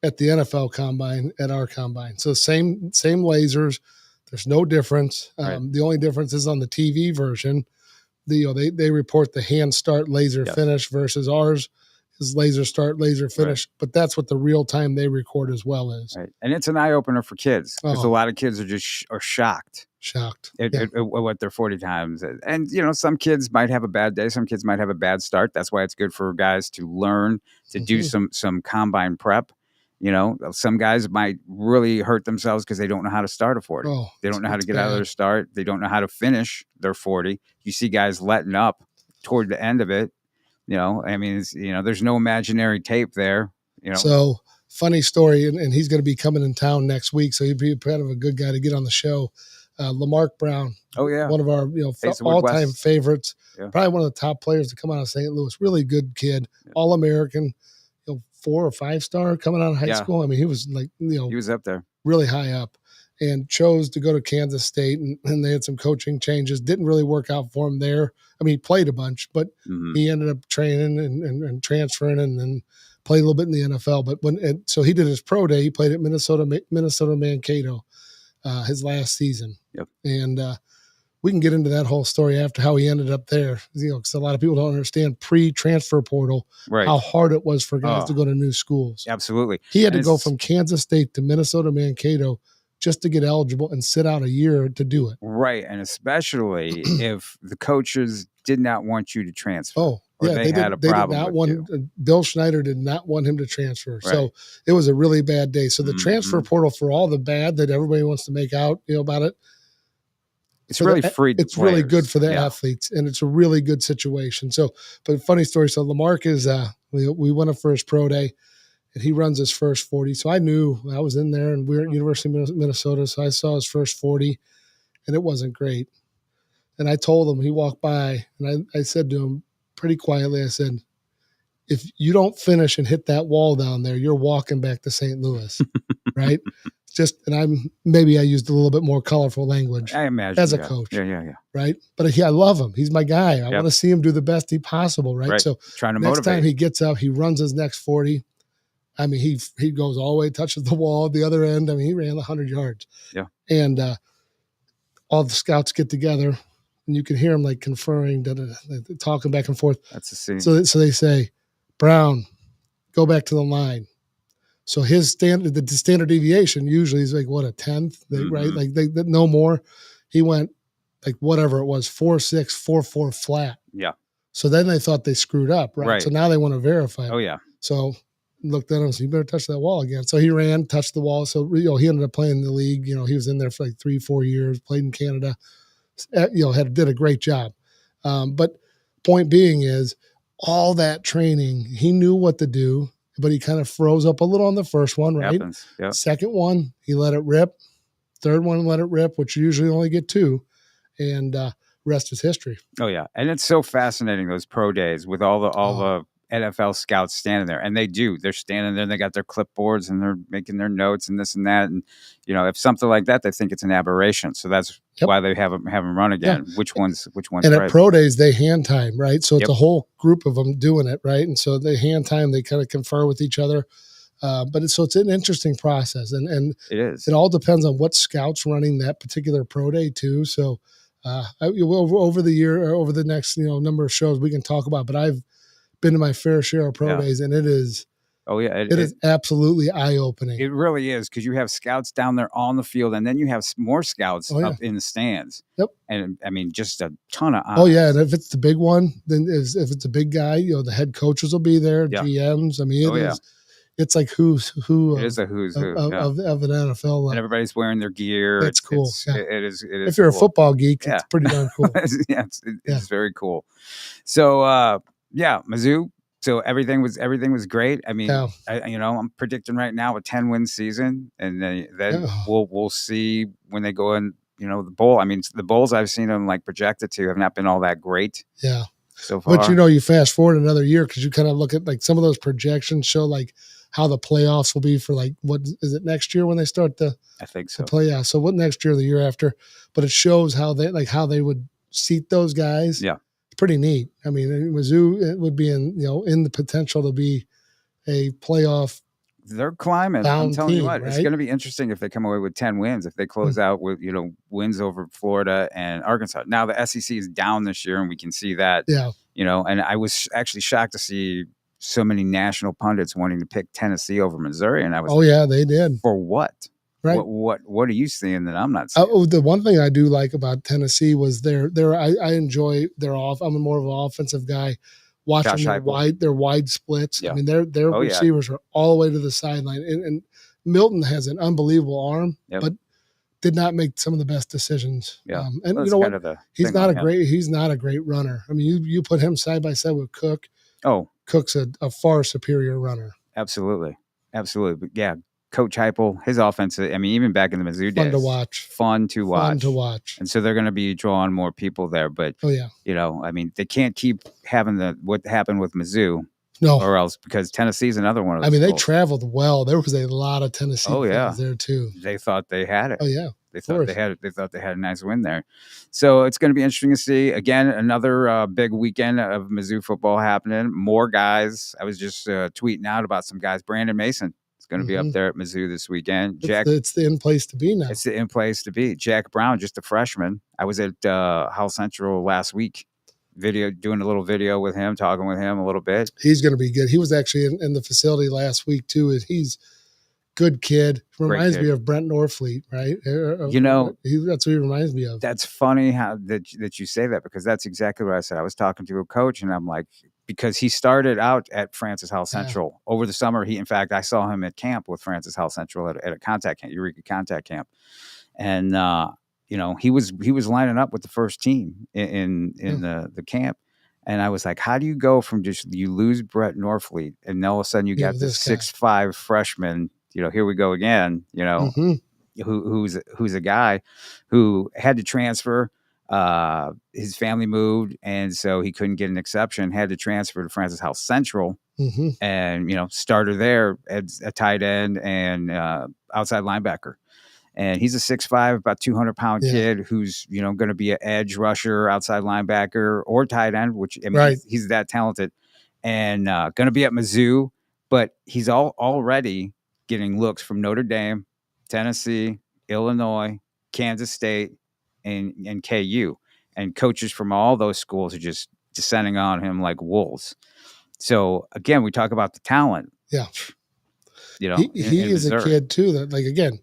Speaker 2: at the NFL combine at our combine. So same lasers. There's no difference.
Speaker 1: Right.
Speaker 2: The only difference is on the TV version. They report the hand start laser finish versus ours is laser start, laser finish. Right. But that's what the real time they record as well is.
Speaker 1: Right. And it's an eye opener for kids because a lot of kids are just shocked. At what their 40 times. And, some kids might have a bad day. Some kids might have a bad start. That's why it's good for guys to learn to do some combine prep. Some guys might really hurt themselves because they don't know how to start a 40. They don't know how to get out of their start. They don't know how to finish their 40. You see guys letting up toward the end of it. There's no imaginary tape there.
Speaker 2: So funny story, and he's going to be coming in town next week, so he'd be kind of a good guy to get on the show. Lamarck Brown.
Speaker 1: Oh yeah,
Speaker 2: one of our all-time favorites. Yeah. Probably one of the top players to come out of St. Louis. Really good kid, All-American. 4 or 5 star coming out of high school. I mean, he was he
Speaker 1: was up there,
Speaker 2: really high up, and chose to go to Kansas State, and they had some coaching changes. Didn't really work out for him there. I mean, he played a bunch, but he ended up training and transferring, and then played a little bit in the NFL. But so he did his pro day. He played at Minnesota Mankato his last season.
Speaker 1: Yep.
Speaker 2: And we can get into that whole story after how he ended up there. Because a lot of people don't understand pre-transfer portal how hard it was for guys to go to new schools.
Speaker 1: Absolutely.
Speaker 2: He had to go from Kansas State to Minnesota Mankato just to get eligible and sit out a year to do it.
Speaker 1: Right, and especially if the coaches did not want you to transfer.
Speaker 2: Oh, yeah, they had a problem. Bill Schneider did not want him to transfer. Right. So it was a really bad day. So the transfer portal, for all the bad that everybody wants to make out about it,
Speaker 1: it's really free.
Speaker 2: It's really good for the athletes, and it's a really good situation. So, but funny story. So Lamarck is we went up for his pro day, and he runs his first 40. So I knew I was in there, and we were at University of Minnesota. So I saw his first 40, and it wasn't great. And I told him, he walked by, and I said to him pretty quietly, I said, if you don't finish and hit that wall down there, you're walking back to St. Louis, right? And I used a little bit more colorful language.
Speaker 1: I imagine
Speaker 2: as a coach.
Speaker 1: Yeah.
Speaker 2: Right. But I love him. He's my guy. I want to see him do the best he possible. Right. So
Speaker 1: trying to
Speaker 2: next
Speaker 1: motivate.
Speaker 2: time he gets up, he runs his next 40. I mean, he goes all the way, touches the wall at the other end. I mean, he ran 100 yards.
Speaker 1: Yeah.
Speaker 2: And all the scouts get together, and you can hear them conferring, talking back and forth.
Speaker 1: That's the scene.
Speaker 2: So they say, Brown, go back to the line. So his standard deviation usually is a 10th, right? No more. He went whatever it was, 4.6, 4.4 flat.
Speaker 1: Yeah.
Speaker 2: So then they thought they screwed up, right? So now they want to verify.
Speaker 1: Oh yeah.
Speaker 2: So looked at him, so you better touch that wall again. So he ran, touched the wall. So he ended up playing in the league. He was in there for 3-4 years, played in Canada. Did a great job. But point being is, all that training, he knew what to do. But he kind of froze up a little on the first one, right?
Speaker 1: Yep.
Speaker 2: Second one, he let it rip. Third one, let it rip, which you usually only get 2. And rest is history.
Speaker 1: Oh, yeah. And it's so fascinating, those pro days with all the NFL scouts standing there. And they're standing there and they got their clipboards and they're making their notes and this and that. And, if something like that, they think it's an aberration. So that's why they have them run again. Yeah. Which one's
Speaker 2: And right? At pro days, they hand time, right? So it's a whole group of them doing it, right? And so they hand time, they kind of confer with each other. But it's an interesting process. And
Speaker 1: it is.
Speaker 2: It all depends on what scout's running that particular pro day too. So over the next, number of shows we can talk about, but I've been to my fair share of pro days, and it is
Speaker 1: Oh yeah,
Speaker 2: It is absolutely eye-opening.
Speaker 1: it really is, because you have scouts down there on the field, and then you have more scouts
Speaker 2: Oh, yeah.
Speaker 1: up in the stands.
Speaker 2: Yep.
Speaker 1: And I mean, just a ton of eyes.
Speaker 2: Oh yeah, and if it's the big one, then if it's a big guy, the head coaches will be there,
Speaker 1: Yeah.
Speaker 2: GMs. I mean,
Speaker 1: Oh, yeah.
Speaker 2: it's like who's who
Speaker 1: It is a who's
Speaker 2: of,
Speaker 1: who.
Speaker 2: of,
Speaker 1: Yeah.
Speaker 2: of an NFL.
Speaker 1: And everybody's wearing their gear.
Speaker 2: That's cool. Yeah.
Speaker 1: It is.
Speaker 2: If you're
Speaker 1: cool.
Speaker 2: a football geek,
Speaker 1: Yeah.
Speaker 2: it's pretty darn cool.
Speaker 1: Yeah, it's very cool. So yeah, Mizzou. So everything was great. I mean,
Speaker 2: Yeah.
Speaker 1: I'm predicting right now a 10-win season, and then
Speaker 2: Yeah.
Speaker 1: we'll see when they go in. The bowl. I mean, the bowls I've seen them like projected to have not been all that great.
Speaker 2: Yeah.
Speaker 1: So far.
Speaker 2: But you fast forward another year, because you kind of look at like some of those projections show like how the playoffs will be for like, what is it, next year when they start
Speaker 1: I think so.
Speaker 2: the playoffs? So what, next year or the year after? But it shows how they would seat those guys.
Speaker 1: Yeah.
Speaker 2: It's pretty neat. I mean, Mizzou, it would be in the potential to be a playoff.
Speaker 1: They're climbing. I'm telling you what,
Speaker 2: right?
Speaker 1: It's going to be interesting if they come away with 10 wins, if they close out with, wins over Florida and Arkansas. Now the SEC is down this year, and we can see that,
Speaker 2: Yeah.
Speaker 1: And I was actually shocked to see so many national pundits wanting to pick Tennessee over Missouri. And I was
Speaker 2: yeah, they did.
Speaker 1: For what?
Speaker 2: Right.
Speaker 1: What are you seeing that I'm not seeing?
Speaker 2: The one thing I do like about Tennessee was I enjoy their off. I'm more of an offensive guy. Watching their wide splits.
Speaker 1: Yeah.
Speaker 2: I mean, their receivers are all the way to the sideline, and Milton has an unbelievable arm, but did not make some of the best decisions.
Speaker 1: Yeah,
Speaker 2: and you know what? He's not a great runner. I mean, you put him side by side with Cook.
Speaker 1: Oh,
Speaker 2: Cook's a far superior runner.
Speaker 1: Absolutely. But yeah, Coach Heupel, his offense. I mean, even back in the Mizzou days, Fun to watch. And so they're going to be drawing more people there. But I mean, they can't keep having what happened with Mizzou.
Speaker 2: No,
Speaker 1: or else, because Tennessee's another one of those.
Speaker 2: I mean, they traveled well. There was a lot of Tennessee fans there too.
Speaker 1: They thought they had it.
Speaker 2: Oh yeah,
Speaker 1: they thought they had a nice win there. So it's going to be interesting to see. Again, another big weekend of Mizzou football happening. More guys. I was just tweeting out about some guys. Brandon Mason is going to be up there at Mizzou this weekend.
Speaker 2: It's the in place to be now.
Speaker 1: It's the in place to be. Jack Brown, just a freshman. I was at Howell Central last week. Doing a little video with him, talking with him a little bit.
Speaker 2: He's going to be good. He was actually in the facility last week too. He's good kid. Reminds me of Brent Norfleet, right? That's what he reminds me of.
Speaker 1: That's funny how that you say that, because that's exactly what I said. I was talking to a coach, and I'm like, because he started out at Francis Howell Central over the summer. In fact, I saw him at camp with Francis Howell Central at a contact camp, Eureka contact camp, and he was lining up with the first team in the camp. And I was like, how do you go from you lose Brett Norfleet, and all of a sudden you got this 6'5" freshman, here we go again, who's a guy who had to transfer. His family moved, and so he couldn't get an exception, had to transfer to Francis Howell Central, and, starter there as a tight end and outside linebacker. And he's a 6'5", about 200-pound kid who's, going to be an edge rusher, outside linebacker, or tight end, which, I mean, he's that talented, and going to be at Mizzou. But he's already getting looks from Notre Dame, Tennessee, Illinois, Kansas State, and KU. And coaches from all those schools are just descending on him like wolves. So, again, we talk about the talent.
Speaker 2: Yeah.
Speaker 1: He
Speaker 2: is a kid, too, that, like, again,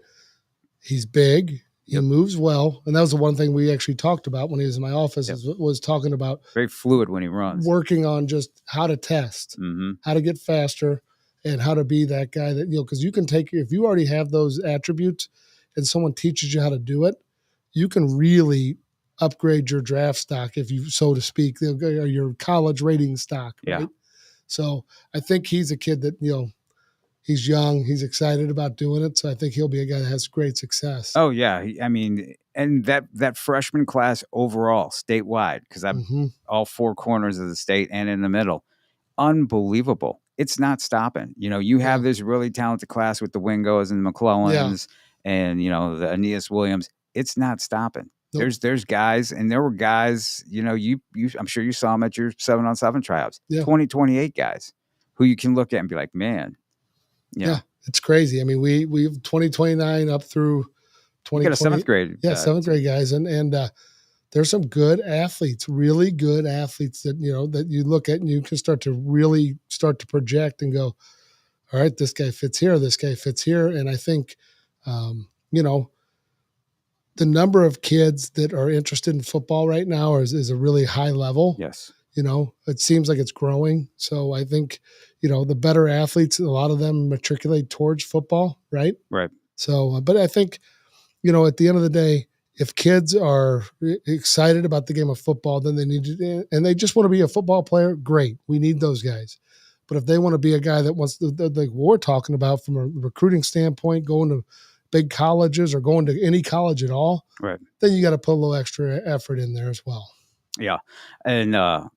Speaker 2: he's big. He moves well. And that was the one thing we actually talked about when he was in my office, was talking about
Speaker 1: very fluid when he runs,
Speaker 2: working on just how to test, how to get faster, and how to be that guy that, because you can take, if you already have those attributes and someone teaches you how to do it, you can really upgrade your draft stock, if you, so to speak, or your college rating stock. Right?
Speaker 1: Yeah.
Speaker 2: So I think he's a kid that, he's young. He's excited about doing it. So I think he'll be a guy that has great success.
Speaker 1: Oh, yeah. I mean, and that freshman class overall, statewide, because I'm all four corners of the state and in the middle, unbelievable. It's not stopping. You have this really talented class with the Wingos and the McClellans and, the Aeneas Williams. It's not stopping. Nope. There's guys, and there were guys, I'm sure you saw them at your 7-on-7 tryouts, 28 guys who you can look at and be like, man.
Speaker 2: Yeah, it's crazy. I mean, we have 2029 up through 2020.
Speaker 1: You got a 7th grade.
Speaker 2: Yeah, 7th grade guys. And there's some good athletes, really good athletes that, that you look at and you can start to project and go, all right, this guy fits here, this guy fits here. And I think, you know, the number of kids that are interested in football right now is a really high level.
Speaker 1: Yes.
Speaker 2: You know, it seems like it's growing. So I think, you know, the better athletes, a lot of them matriculate towards football, right?
Speaker 1: Right.
Speaker 2: So, but I think, you know, at the end of the day, if kids are excited about the game of football, then they need to, and they just want to be a football player, great. We need those guys. But if they want to be a guy that wants to, like we're talking about from a recruiting standpoint, going to big colleges or going to any college at all,
Speaker 1: right,
Speaker 2: then you got to put a little extra effort in there as well.
Speaker 1: Yeah. And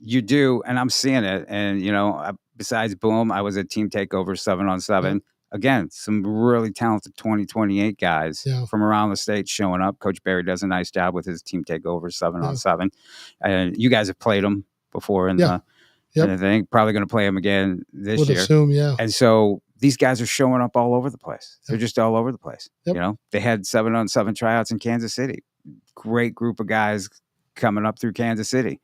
Speaker 1: you do, and I'm seeing it. And, you know, besides Boom, I was at Team Takeover 7-on-7. Yep. Again, some really talented 2028 guys from around the state showing up. Coach Barry does a nice job with his Team Takeover 7-on-7. And you guys have played them before in the and I think probably going to play them again this year.
Speaker 2: Assume,
Speaker 1: And so these guys are showing up all over the place. They're just all over the place. You know, they had 7-on-7 tryouts in Kansas City. Great group of guys coming up through Kansas City.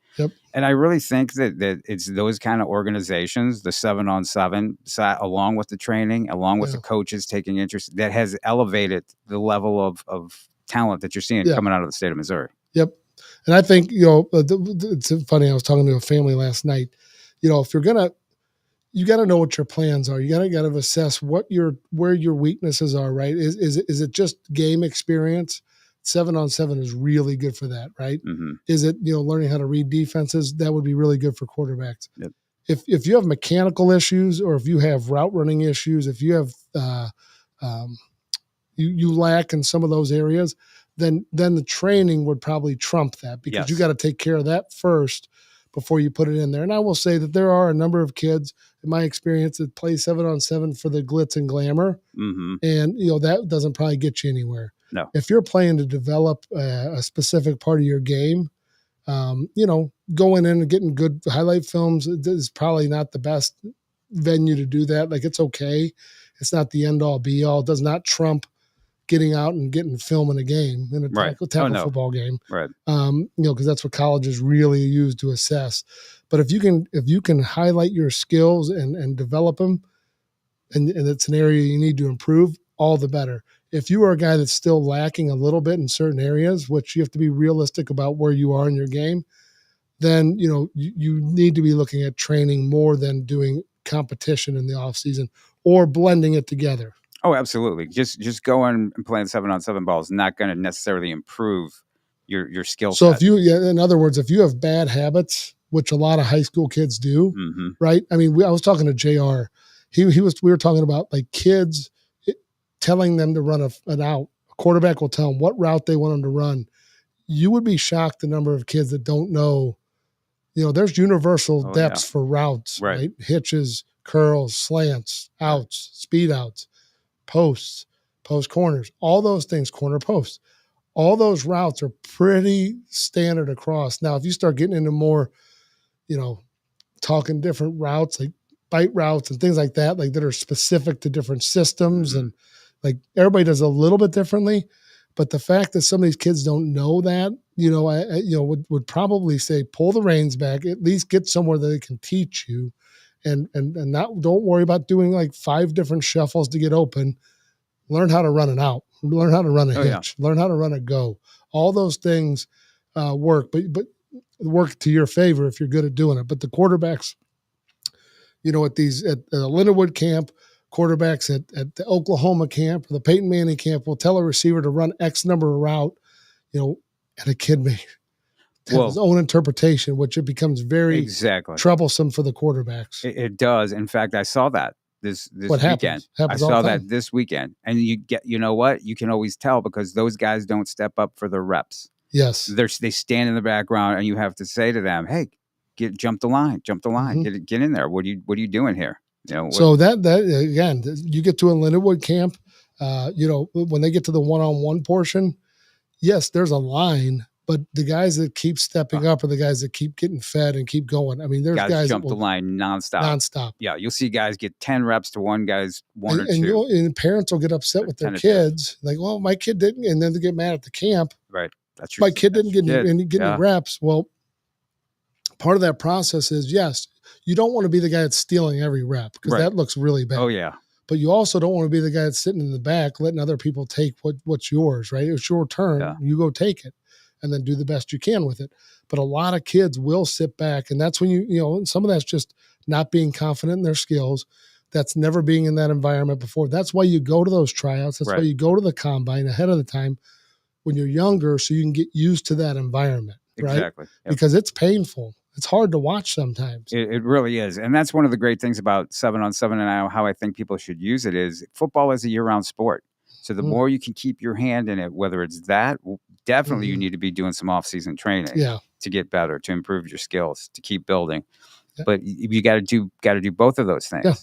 Speaker 1: And I really think that it's those kind of organizations, the 7-on-7, along with the training, along with the coaches taking interest, that has elevated the level of talent that you're seeing coming out of the state of Missouri.
Speaker 2: And I think, you know, it's funny. I was talking to a family last night. You know, if you're going to, you got to know what your plans are. You got to assess where your weaknesses are, right? Is it just game experience? 7-on-7 is really good for that, right?
Speaker 1: Mm-hmm.
Speaker 2: Is it, you know, learning how to read defenses? That would be really good for quarterbacks.
Speaker 1: Yep.
Speaker 2: If you have mechanical issues, or if you have route running issues, if you have you lack in some of those areas, then the training would probably trump that, because you got to take care of that first before you put it in there. And I will say that there are a number of kids, in my experience, that play 7-on-7 for the glitz and glamour.
Speaker 1: Mm-hmm.
Speaker 2: And, you know, that doesn't probably get you anywhere.
Speaker 1: No.
Speaker 2: If you're playing to develop a specific part of your game, you know, going in and getting good highlight films is probably not the best venue to do that. Like, it's okay. It's not the end all be all. It does not trump getting out and getting film in a game, in a tackle football game.
Speaker 1: Right.
Speaker 2: You know, because that's what colleges really use to assess. But if you can highlight your skills and develop them, and it's an area you need to improve, all the better. If you are a guy that's still lacking a little bit in certain areas, which you have to be realistic about where you are in your game, then, you know, you need to be looking at training more than doing competition in the off season or blending it together.
Speaker 1: Oh, absolutely. Just going and playing 7-on-7 ball is not going to necessarily improve your skill set.
Speaker 2: So if you, in other words, if you have bad habits, which a lot of high school kids do,
Speaker 1: mm-hmm.
Speaker 2: right? I mean, I was talking to JR. We were talking about, like, kids telling them to run an out. A quarterback will tell them what route they want them to run. You would be shocked the number of kids that don't know. You know, there's universal depths for routes, right? Hitches, curls, slants, outs, speed outs, posts, post corners, all those things, corner posts. All those routes are pretty standard across. Now, if you start getting into more, you know, talking different routes, like bite routes and things like that are specific to different systems,
Speaker 1: mm-hmm.
Speaker 2: and like everybody does a little bit differently. But the fact that some of these kids don't know that, you know, I would probably say pull the reins back, at least get somewhere that they can teach you, and don't worry about doing like 5 different shuffles to get open. Learn how to run an out, learn how to run a hitch, learn how to run a go. All those things work, but work to your favor if you're good at doing it. But the quarterbacks, you know, at the Lindenwood camp, quarterbacks at the Oklahoma camp, or the Peyton Manning camp, will tell a receiver to run X number of route, you know, and a kid may have his own interpretation, which it becomes very troublesome for the quarterbacks.
Speaker 1: It does. In fact, I saw that this
Speaker 2: what
Speaker 1: weekend.
Speaker 2: I
Speaker 1: saw that this weekend. And you know what? You can always tell, because those guys don't step up for the reps.
Speaker 2: Yes.
Speaker 1: They stand in the background, and you have to say to them, hey, jump the line, mm-hmm. get in there. What are you doing here? You know,
Speaker 2: so that again, you get to a Lindenwood camp, you know, when they get to the one-on-one portion, yes, there's a line, but the guys that keep stepping up are the guys that keep getting fed and keep going. I mean, there's guys
Speaker 1: jump the line nonstop. Yeah, you'll see guys get 10 reps to one guy's 1 or 2.
Speaker 2: And parents will get upset with their kids, like, well, my kid didn't, and then they get mad at the camp.
Speaker 1: Right. That's
Speaker 2: my kid didn't get any reps. Well, part of that process is, yes, you don't want to be the guy that's stealing every rep because
Speaker 1: Right.
Speaker 2: that looks really bad.
Speaker 1: Oh yeah.
Speaker 2: But you also don't want to be the guy that's sitting in the back, letting other people take what's yours, right? It's your turn.
Speaker 1: Yeah.
Speaker 2: You go take it and then do the best you can with it. But a lot of kids will sit back. And that's when some of that's just not being confident in their skills. That's never being in that environment before. That's why you go to those tryouts. That's why you go to the combine ahead of the time when you're younger so you can get used to that environment, right?
Speaker 1: Exactly. Yep.
Speaker 2: Because it's painful. It's hard to watch sometimes.
Speaker 1: It really is. And that's one of the great things about 7-on-7 and how I think people should use it is football is a year-round sport. So the more you can keep your hand in it, whether it's that, definitely you need to be doing some off-season training to get better, to improve your skills, to keep building. Yeah. But you got to do both of those things.
Speaker 2: Yeah.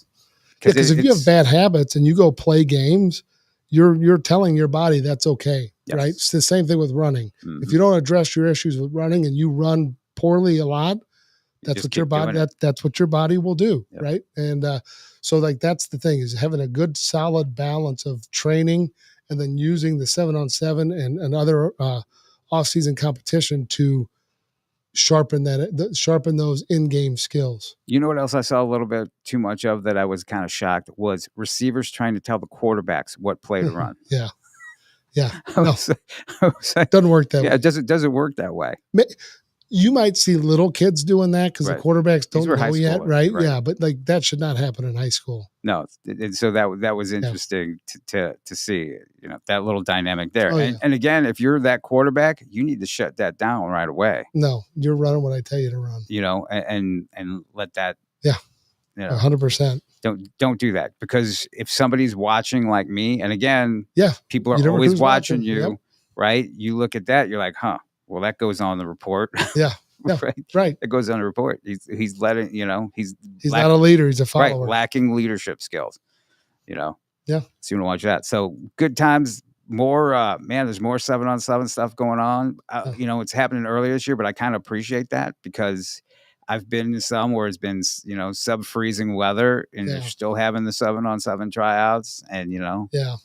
Speaker 2: Because if you have bad habits and you go play games, you're telling your body that's okay, right? It's the same thing with running. Mm-hmm. If you don't address your issues with running and you run poorly a lot, that's what your body that's what your body will do, right? And so like that's the thing is having a good solid balance of training and then using the 7-on-7 and other off-season competition to sharpen those in-game skills.
Speaker 1: You know what else I saw a little bit too much of that I was kind of shocked was receivers trying to tell the quarterbacks what play to run.
Speaker 2: Yeah. No, doesn't work that way.
Speaker 1: Yeah, it doesn't work that way.
Speaker 2: You might see little kids doing that because the quarterbacks don't know yet, right? Yeah, but like that should not happen in high school.
Speaker 1: No, and so that was interesting to see, that little dynamic there. Oh, and again, if you're that quarterback, you need to shut that down right away.
Speaker 2: No, you're running when I tell you to run.
Speaker 1: And let that.
Speaker 2: Yeah, 100%.
Speaker 1: Don't do that because if somebody's watching like me, and again, people are always watching you, right? You look at that, you're like, huh. Well, that goes on the report.
Speaker 2: Yeah. Right.
Speaker 1: It goes on the report. He's letting, he's
Speaker 2: not a leader. He's a follower.
Speaker 1: Right. Lacking leadership skills,
Speaker 2: Yeah.
Speaker 1: So you want to watch that. So good times, more, there's more 7-on-7 stuff going on. It's happening earlier this year, but I kind of appreciate that because I've been to some where it's been, sub-freezing weather and you're still having the 7-on-7 tryouts. And,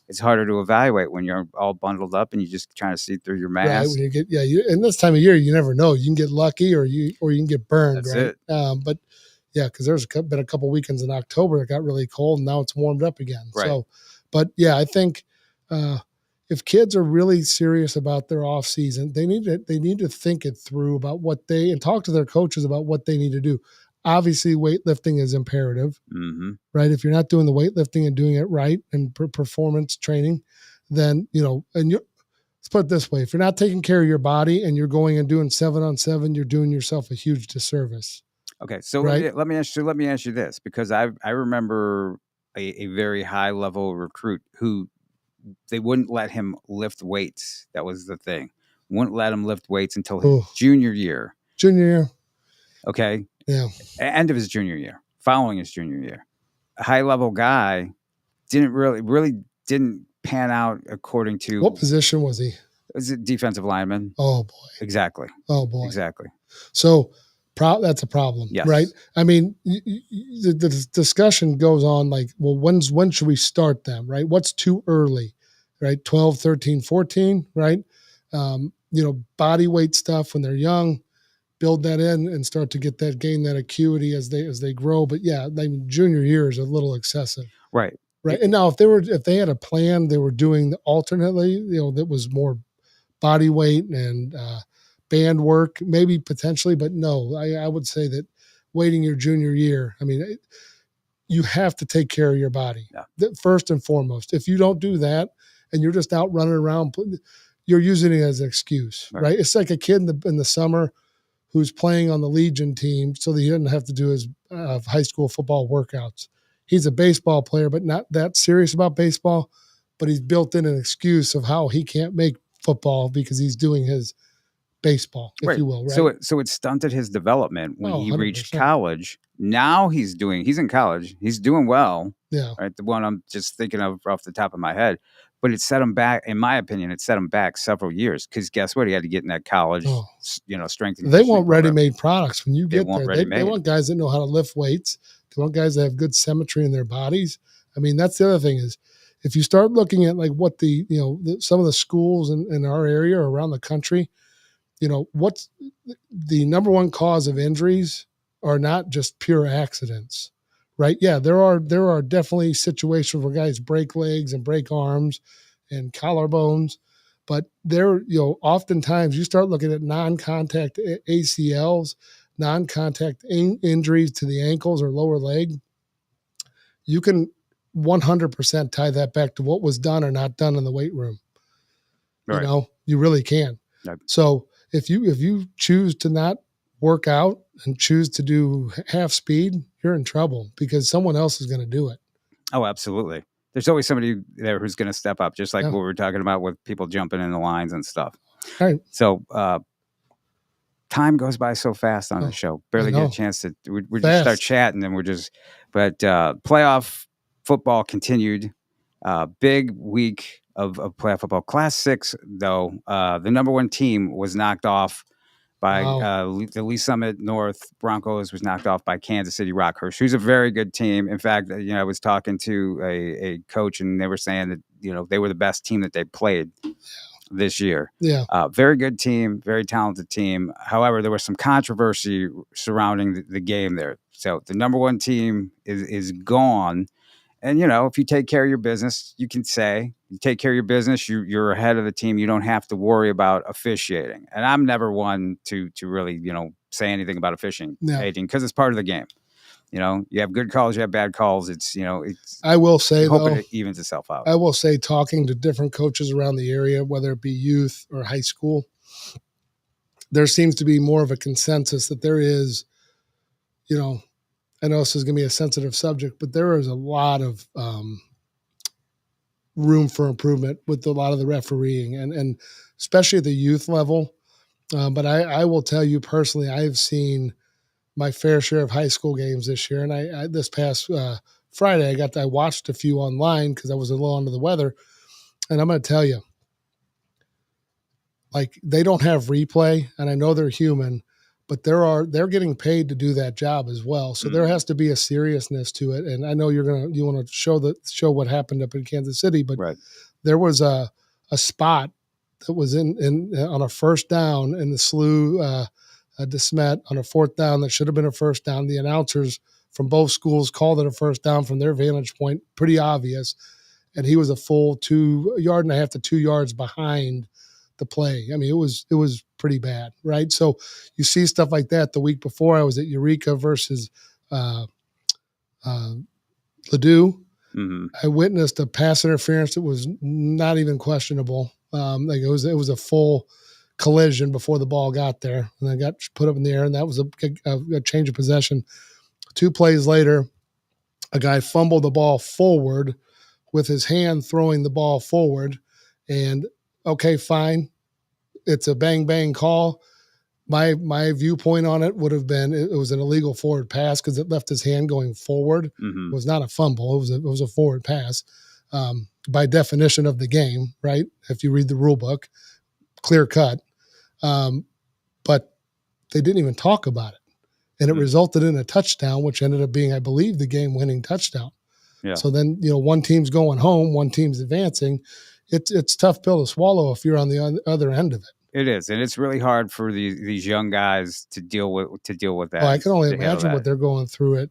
Speaker 1: it's harder to evaluate when you're all bundled up and you're just trying to see through your mask.
Speaker 2: Right, when you get, and this time of year, you never know. You can get lucky or you can get burned,
Speaker 1: That's
Speaker 2: right?
Speaker 1: It.
Speaker 2: But because there's been a couple weekends in October that got really cold and now it's warmed up again.
Speaker 1: Right.
Speaker 2: So, but I think if kids are really serious about their off season, they need to think it through about and talk to their coaches about what they need to do. Obviously, weightlifting is imperative, right? If you're not doing the weightlifting and doing it right and performance training, then let's put it this way: if you're not taking care of your body and you're going and doing 7-on-7, you're doing yourself a huge disservice.
Speaker 1: Okay, so let me ask you this because I remember a very high level recruit who. They wouldn't let him lift weights. That was the thing. Wouldn't let him lift weights until his junior year. Okay.
Speaker 2: Yeah.
Speaker 1: End of his junior year. Following his junior year. A high level guy didn't didn't pan out according to.
Speaker 2: What position was he?
Speaker 1: Was it defensive lineman?
Speaker 2: Oh boy.
Speaker 1: Exactly.
Speaker 2: Oh boy.
Speaker 1: Exactly.
Speaker 2: So that's a problem, right? I mean, the discussion goes on like, well, when should we start them, right? What's too early, right? 12, 13, 14, right? Body weight stuff when they're young, build that in and start to gain that acuity as they grow. But junior year is a little excessive.
Speaker 1: Right.
Speaker 2: Right. And now if they had a plan, they were doing alternately, that was more body weight and, band work, maybe potentially, but no, I would say that waiting your junior year, you have to take care of your body first and foremost. If you don't do that and you're just out running around, you're using it as an excuse, right? It's like a kid in the summer who's playing on the Legion team so that he doesn't have to do his high school football workouts. He's a baseball player, but not that serious about baseball, but he's built in an excuse of how he can't make football because he's doing his baseball, if you will, right?
Speaker 1: So it stunted his development when he reached college. Now he's in college. He's doing well.
Speaker 2: Yeah.
Speaker 1: Right. The one I'm just thinking of off the top of my head. But it set him back, in my opinion, several years. Because guess what? He had to get in that college, strength.
Speaker 2: They want ready-made products when you get there. They want guys that know how to lift weights. They want guys that have good symmetry in their bodies. That's the other thing is if you start looking at like what some of the schools in our area or around the country, what's the number one cause of injuries are not just pure accidents, right? Yeah, there are definitely situations where guys break legs and break arms and collarbones, but oftentimes you start looking at non-contact ACLs, non-contact injuries to the ankles or lower leg. You can 100% tie that back to what was done or not done in the weight room.
Speaker 1: Right.
Speaker 2: You really can.
Speaker 1: Right.
Speaker 2: So if you choose to not work out and choose to do half speed, you're in trouble because someone else is going to do it.
Speaker 1: Oh, absolutely. There's always somebody there who's going to step up, just like what we were talking about with people jumping in the lines and stuff.
Speaker 2: Right.
Speaker 1: So time goes by so fast on the show. Barely get a chance to we just start chatting and but playoff football continued. Big week of playoff football. Class 6, though, the number 1 team was knocked off by the Lee Summit North Broncos was knocked off by Kansas City Rockhurst, who's a very good team. In fact, I was talking to a coach, and they were saying that they were the best team that they played this year.
Speaker 2: Yeah,
Speaker 1: very good team, very talented team. However, there was some controversy surrounding the game there. So the number 1 team is gone. And, if you take care of your business, you can say you take care of your business, you're ahead of the team. You don't have to worry about officiating. And I'm never one to really, say anything about officiating because it's part of the game. You have good calls, you have bad calls. It's.
Speaker 2: I will say, though,
Speaker 1: it evens itself out.
Speaker 2: I will say, talking to different coaches around the area, whether it be youth or high school, there seems to be more of a consensus that there is, I know this is going to be a sensitive subject, but there is a lot of room for improvement with a lot of the refereeing and especially at the youth level. But I will tell you personally, I've seen my fair share of high school games this year. And I this past Friday, I watched a few online because I was a little under the weather. And I'm going to tell you, like, they don't have replay, and I know they're human, but they're getting paid to do that job as well. So there has to be a seriousness to it. And I know you want to show what happened up in Kansas City, but there was a spot that was in on a first down in the SLU DeSmet on a 4th down that should have been a first down. The announcers from both schools called it a first down from their vantage point, pretty obvious. And he was a full 1.5 yards to 2 yards behind the play. I mean, it was pretty bad, right? So you see stuff like that. The week before, I was at Eureka versus Ladue.
Speaker 1: Mm-hmm.
Speaker 2: I witnessed a pass interference that was not even questionable. Like it was a full collision before the ball got there, and then got put up in the air, and that was a change of possession. 2 plays later, a guy fumbled the ball forward with his hand throwing the ball forward, and okay, fine. It's a bang call. My viewpoint on it would have been it was an illegal forward pass because it left his hand going forward.
Speaker 1: Mm-hmm.
Speaker 2: It was not a fumble. It was a forward pass by definition of the game, right? If you read the rule book, clear cut. But they didn't even talk about it. And it resulted in a touchdown, which ended up being, I believe, the game-winning touchdown.
Speaker 1: Yeah.
Speaker 2: So then, one team's going home, one team's advancing. It's tough pill to swallow if you're on the other end of it.
Speaker 1: It is, and it's really hard for these young guys to deal with that.
Speaker 2: Well, I can only imagine what they're going through at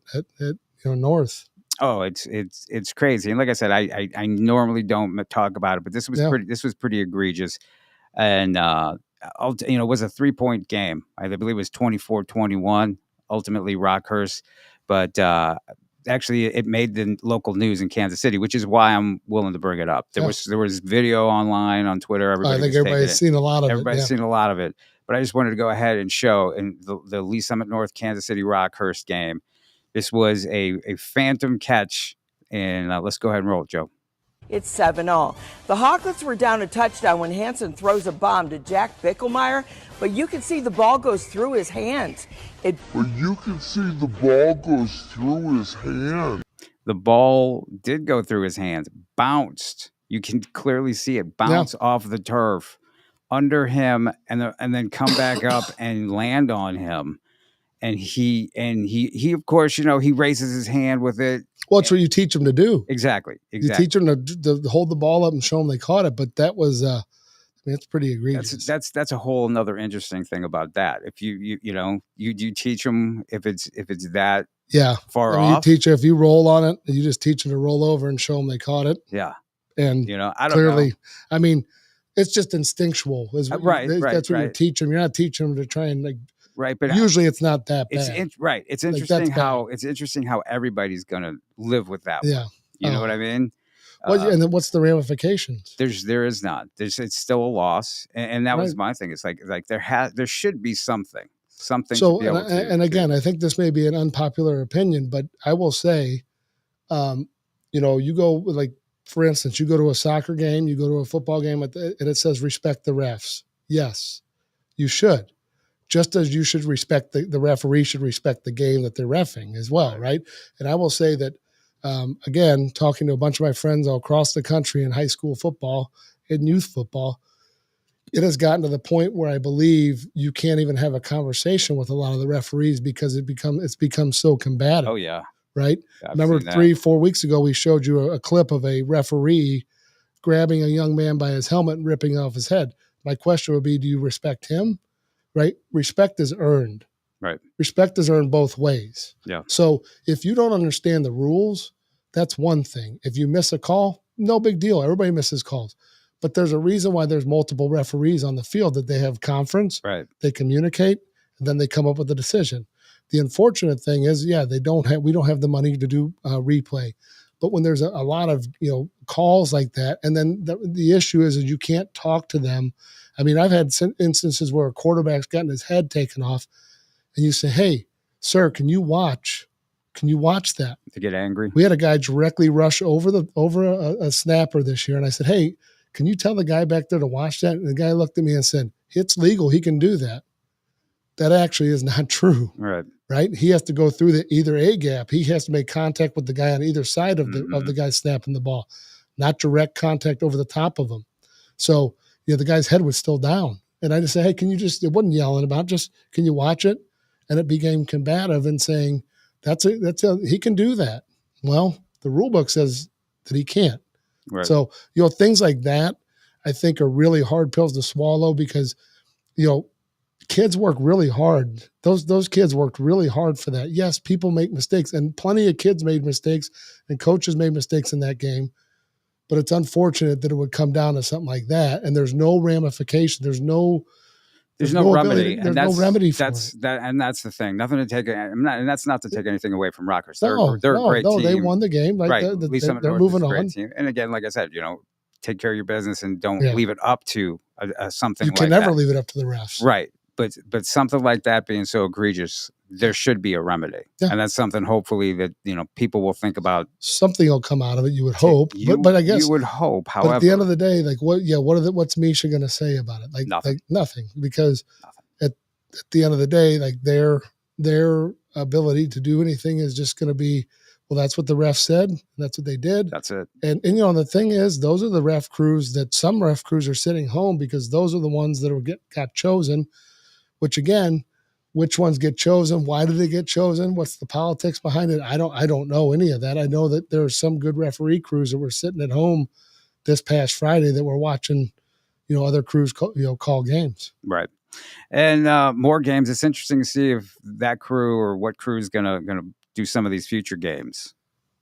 Speaker 2: North.
Speaker 1: Oh, it's crazy, and like I said, I normally don't talk about it, but this was pretty egregious, and it was a 3-point game. I believe it was 24-21. Ultimately, Rockhurst, but actually, it made the local news in Kansas City, which is why I'm willing to bring it up. There was video online on Twitter.
Speaker 2: I think everybody's seen a lot of it.
Speaker 1: Everybody's seen a lot of it, but I just wanted to go ahead and show in the Lee Summit North Kansas City Rockhurst game. This was a phantom catch, and let's go ahead and roll it, Joe.
Speaker 3: It's 7-0. The Hawklets were down a touchdown when Hanson throws a bomb to Jack Bickelmeyer, but you can see the ball goes through his hands. The
Speaker 1: ball did go through his hands, bounced. You can clearly see it bounce off the turf under him, and then come back up and land on him. And he of course, he raises his hand with it.
Speaker 2: Well, it's what you teach them to do.
Speaker 1: Exactly.
Speaker 2: You teach them to hold the ball up and show them they caught it. But that was, mean, it's pretty egregious.
Speaker 1: That's a whole another interesting thing about that. If you teach them if it's that far off.
Speaker 2: You teach her if you roll on it, you just teach them to roll over and show them they caught it.
Speaker 1: Yeah.
Speaker 2: And
Speaker 1: I don't
Speaker 2: clearly,
Speaker 1: know.
Speaker 2: I mean, it's just instinctual.
Speaker 1: Right.
Speaker 2: That's what you teach them. You're not teaching them to try and
Speaker 1: but
Speaker 2: usually it's not that bad.
Speaker 1: It's interesting how everybody's going to live with that.
Speaker 2: Yeah.
Speaker 1: You know what I mean?
Speaker 2: And then what's the ramifications?
Speaker 1: There is not. It's still a loss, and that was my thing. It's like there should be something.
Speaker 2: So, again, I think this may be an unpopular opinion, but I will say, you go for instance, you go to a soccer game, you go to a football game, and it says respect the refs. Yes, you should. Just as you should respect the referee should respect the game that they're reffing as well, right? And I will say that, again, talking to a bunch of my friends all across the country in high school football and youth football, it has gotten to the point where I believe you can't even have a conversation with a lot of the referees because it's become so combative.
Speaker 1: Oh yeah.
Speaker 2: Right. Remember 3-4 weeks ago, we showed you a clip of a referee grabbing a young man by his helmet and ripping off his head. My question would be, do you respect him? Right. Respect is earned.
Speaker 1: Right.
Speaker 2: Respect is earned both ways.
Speaker 1: Yeah.
Speaker 2: So if you don't understand the rules, that's one thing. If you miss a call, no big deal. Everybody misses calls. But there's a reason why there's multiple referees on the field, that they have conference, they communicate, and then they come up with a decision. The unfortunate thing is, we don't have the money to do replay. But when there's a lot of calls like that, and then the issue is you can't talk to them. I mean, I've had instances where a quarterback's gotten his head taken off, and you say, "Hey, sir, can you watch that?"
Speaker 1: To get angry.
Speaker 2: We had a guy directly rush over a snapper this year, and I said, "Hey, can you tell the guy back there to watch that?" And the guy looked at me and said, "It's legal. He can do that." That actually is not true. Right? He has to go through the either A gap. He has to make contact with the guy on either side of the guy snapping the ball, not direct contact over the top of him. So, the guy's head was still down. And I just said, "Hey, can you it wasn't yelling about, just, can you watch it?" And it became combative and saying, he can do that. Well, the rule book says that he can't.
Speaker 1: Right.
Speaker 2: So, things like that, I think, are really hard pills to swallow because, kids work really hard. Those kids worked really hard for that. Yes, people make mistakes, and plenty of kids made mistakes, and coaches made mistakes in that game. But it's unfortunate that it would come down to something like that, and there's no ramification. There's no
Speaker 1: remedy.
Speaker 2: There's no remedy for
Speaker 1: it.
Speaker 2: And
Speaker 1: that's the thing. Nothing to take. And that's not to take anything away from Rutgers. They're a great team.
Speaker 2: They won the game. Right. They're moving on.
Speaker 1: Team. And again, like I said, take care of your business and don't leave it up to something.
Speaker 2: You can never leave it up to the refs.
Speaker 1: Right. But something like that being so egregious, there should be a remedy. Yeah. And that's something, hopefully, that people will think about.
Speaker 2: Something will come out of it, you would hope. But I guess
Speaker 1: you would hope. However,
Speaker 2: at the end of the day, what's Misha going to say about it? Nothing. Because at the end of the day, their ability to do anything is just going to be, well, that's what the ref said. That's what they did.
Speaker 1: That's it.
Speaker 2: And the thing is, those are the ref crews that some ref crews are sitting home because those are the ones that got chosen. Which again, which ones get chosen? Why do they get chosen? What's the politics behind it? I don't know any of that. I know that there are some good referee crews that were sitting at home this past Friday that were watching, other crews call games.
Speaker 1: Right. And more games. It's interesting to see if that crew or what crew is gonna do some of these future games.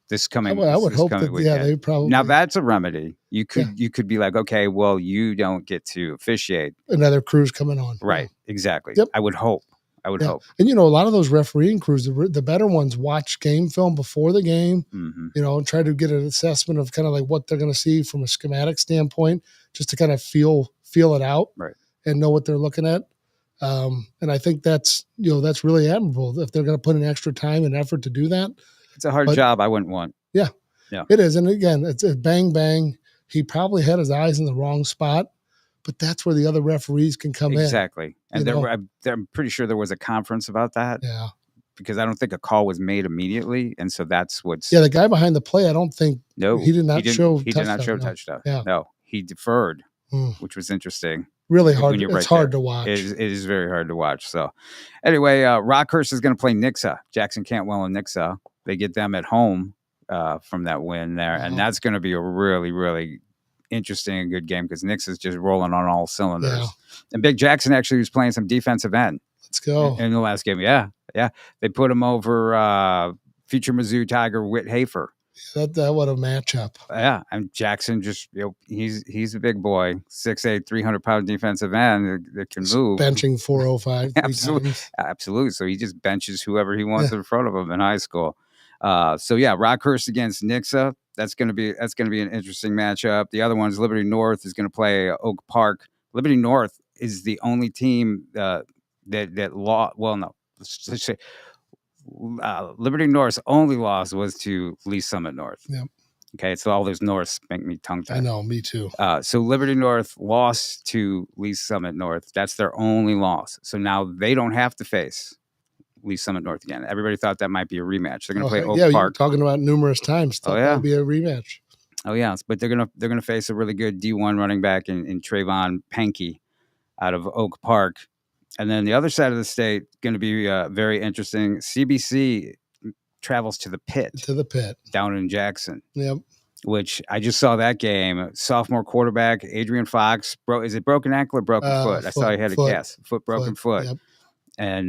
Speaker 1: This coming.
Speaker 2: I would hope that.
Speaker 1: Weekend.
Speaker 2: Yeah, they probably.
Speaker 1: Now that's a remedy. You could be like, okay, well, you don't get to officiate.
Speaker 2: Another crew's coming on.
Speaker 1: Right. Exactly.
Speaker 2: Yep.
Speaker 1: I would hope. Hope.
Speaker 2: And a lot of those refereeing crews, the better ones, watch game film before the game.
Speaker 1: Mm-hmm.
Speaker 2: And try to get an assessment of kind of like what they're going to see from a schematic standpoint, just to kind of feel it out,
Speaker 1: right,
Speaker 2: and know what they're looking at. And I think that's really admirable if they're going to put in extra time and effort to do that.
Speaker 1: It's a hard job. I wouldn't want.
Speaker 2: Yeah, it is. And again, it's a bang, bang. He probably had his eyes in the wrong spot, but that's where the other referees can come in.
Speaker 1: Exactly. And I'm pretty sure there was a conference about that.
Speaker 2: Yeah.
Speaker 1: Because I don't think a call was made immediately. And so that's what's.
Speaker 2: Yeah, the guy behind the play, I don't think.
Speaker 1: No.
Speaker 2: He did not show touchdown.
Speaker 1: He did not show touchdown.
Speaker 2: Yeah.
Speaker 1: No. He deferred, which was interesting.
Speaker 2: Really hard. It's hard to watch.
Speaker 1: It is very hard to watch. So anyway, Rockhurst is going to play Nixa. Jackson Cantwell and Nixa. They get them at home from that win there. And that's going to be a really, really interesting and good game because Nix is just rolling on all cylinders.
Speaker 2: Yeah.
Speaker 1: And Big Jackson actually was playing some defensive end.
Speaker 2: Let's go.
Speaker 1: In the last game. Yeah. They put him over future Mizzou Tiger Whit Hafer.
Speaker 2: That what a matchup.
Speaker 1: Yeah, and Jackson just he's a big boy, 6'8", 300-pound defensive end that can move.
Speaker 2: Benching 405.
Speaker 1: Absolutely. So he just benches whoever he wants in front of him in high school. Rockhurst against Nixa. That's gonna be an interesting matchup. The other one is Liberty North is gonna play Oak Park. Liberty North is the only team that lost. Well, no, let's say. Liberty North's only loss was to Lee Summit North.
Speaker 2: Yep.
Speaker 1: Okay, so all those Norths make me tongue-tied.
Speaker 2: I know, me too.
Speaker 1: So Liberty North lost to Lee Summit North. That's their only loss. So now they don't have to face Lee Summit North again. Everybody thought that might be a rematch. They're going to play Oak Park.
Speaker 2: You're talking about numerous times. That'll be a rematch.
Speaker 1: Oh yeah, but they're gonna face a really good D1 running back in Trayvon Pankey out of Oak Park. And then the other side of the state going to be very interesting. CBC travels to the Pit. Down in Jackson.
Speaker 2: Yep.
Speaker 1: Which I just saw that game. Sophomore quarterback Adrian Fox. Is it broken ankle or broken foot? I saw he had a cast. Broken foot.
Speaker 2: Yep.
Speaker 1: And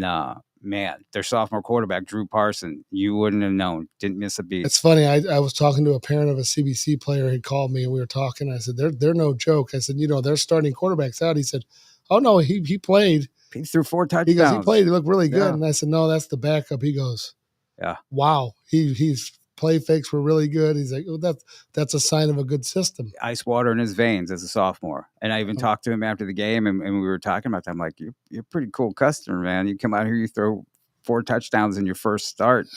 Speaker 1: man, their sophomore quarterback Drew Parson. You wouldn't have known. Didn't miss a beat.
Speaker 2: It's funny. I was talking to a parent of a CBC player. He called me and we were talking. I said they're no joke. I said they're starting quarterbacks out. He said, oh no, he played.
Speaker 1: He threw 4 touchdowns.
Speaker 2: He goes, he played. He looked really good. Yeah. And I said, no, that's the backup. He goes,
Speaker 1: yeah.
Speaker 2: Wow. He's play fakes were really good. He's like, oh, that's a sign of a good system.
Speaker 1: Ice water in his veins as a sophomore. And I even talked to him after the game, and we were talking about that. I'm like, you're a pretty cool customer, man. You come out here, you throw 4 touchdowns in your first start.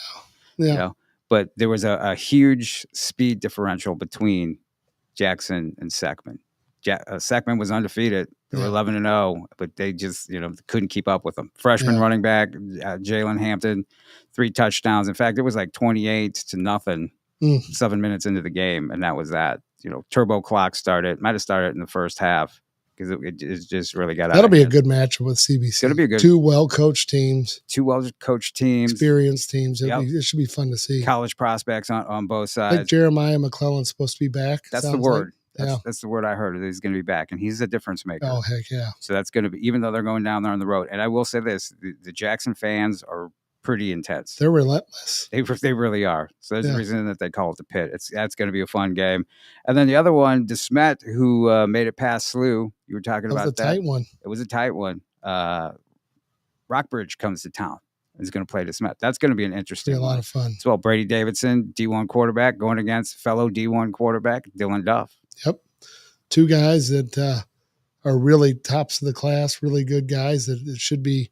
Speaker 2: Yeah.
Speaker 1: But there was a huge speed differential between Jackson and Seckman. Seckman was undefeated. They were 11-0, but they just, couldn't keep up with them. Freshman running back, Jalen Hampton, 3 touchdowns. In fact, it was like 28-0, 7 minutes into the game, and that was that. Turbo clock might have started in the first half because it just really got out.
Speaker 2: That'll be a good matchup with CBC.
Speaker 1: It'll be a good
Speaker 2: 2 well-coached teams.
Speaker 1: Experienced teams.
Speaker 2: It should be fun to see.
Speaker 1: College prospects on both sides.
Speaker 2: I think Jeremiah McClellan's supposed to be back.
Speaker 1: That's the word. That's the word I heard. He's going to be back, and he's a difference maker.
Speaker 2: Oh, heck yeah.
Speaker 1: So that's going to be, even though they're going down there on the road. And I will say this, the Jackson fans are pretty intense.
Speaker 2: They're relentless.
Speaker 1: They really are. So there's a reason that they call it the Pit. That's going to be a fun game. And then the other one, DeSmet, who made it past SLU. You were talking about that.
Speaker 2: It was a tight one.
Speaker 1: It was a tight one. Rockbridge comes to town. Is going to play DeSmet. That's going to be an interesting
Speaker 2: one. A lot of fun.
Speaker 1: As well, Brady Davidson, D1 quarterback, going against fellow D1 quarterback, Dylan Duff.
Speaker 2: Yep. 2 guys that are really tops of the class, really good guys that it should be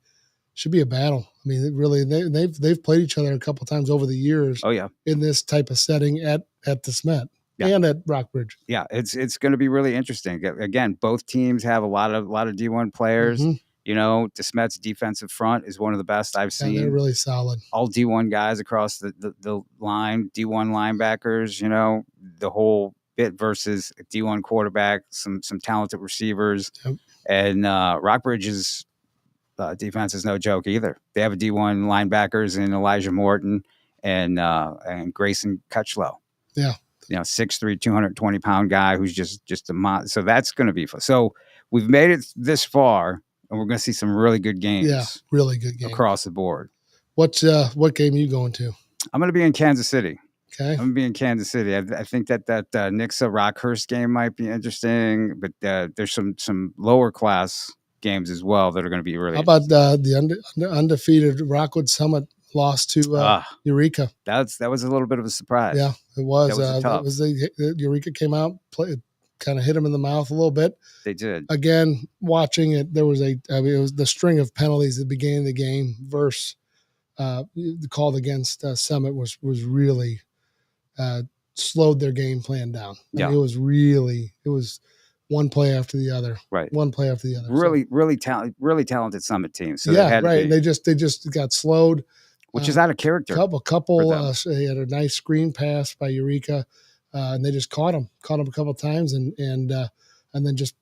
Speaker 2: a battle. I mean, they've played each other a couple of times over the years.
Speaker 1: Oh yeah,
Speaker 2: in this type of setting at DeSmet and at Rockbridge.
Speaker 1: Yeah, it's going to be really interesting. Again, both teams have a lot of D1 players. Mm-hmm. DeSmet's defensive front is one of the best I've seen.
Speaker 2: They're really solid.
Speaker 1: All D1 guys across the line, D1 linebackers. The whole bit versus a D1 quarterback, some talented receivers, and Rockbridge's defense is no joke either. They have a D1 linebackers in Elijah Morton and Grayson Cutchlow.
Speaker 2: Yeah,
Speaker 1: 6'3", 220-pound guy who's just a mon. So that's going to be fun. So we've made it this far, and we're going to see some really good games.
Speaker 2: Yeah, really good games
Speaker 1: across the board.
Speaker 2: What game are you going to?
Speaker 1: I'm going to be in Kansas City.
Speaker 2: Okay.
Speaker 1: I'm going to be in Kansas City. I think that Nixa Rockhurst game might be interesting, but there's some lower class games as well that are going to be really.
Speaker 2: How about the undefeated Rockwood Summit loss to Eureka?
Speaker 1: That was a little bit of a surprise.
Speaker 2: Yeah, it was.
Speaker 1: That
Speaker 2: was Eureka came out, kind of hit him in the mouth a little bit.
Speaker 1: They did.
Speaker 2: Again, watching it, there was it was the string of penalties at the beginning of the game versus the call against Summit was really slowed their game plan down.
Speaker 1: Yeah.
Speaker 2: It was one play after the other.
Speaker 1: Right.
Speaker 2: One play after the other.
Speaker 1: Really talented Summit team. So
Speaker 2: right. They just got slowed.
Speaker 1: Which is out of character.
Speaker 2: Couple they had a nice screen pass by Eureka, and they just caught him a couple of times and then just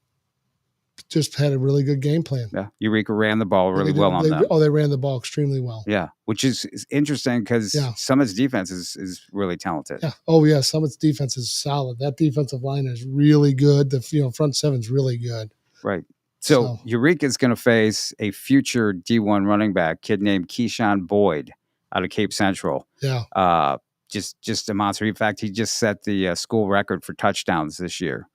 Speaker 2: just had a really good game plan.
Speaker 1: Yeah, Eureka ran the ball really well on them.
Speaker 2: They ran the ball extremely well.
Speaker 1: Yeah, which is interesting because Summit's defense is really talented.
Speaker 2: Yeah. Oh yeah, Summit's defense is solid. That defensive line is really good. The front seven's really good.
Speaker 1: Right. So Eureka's going to face a future D1 running back, kid named Keyshawn Boyd out of Cape Central.
Speaker 2: Yeah.
Speaker 1: Just a monster. In fact, he just set the school record for touchdowns this year.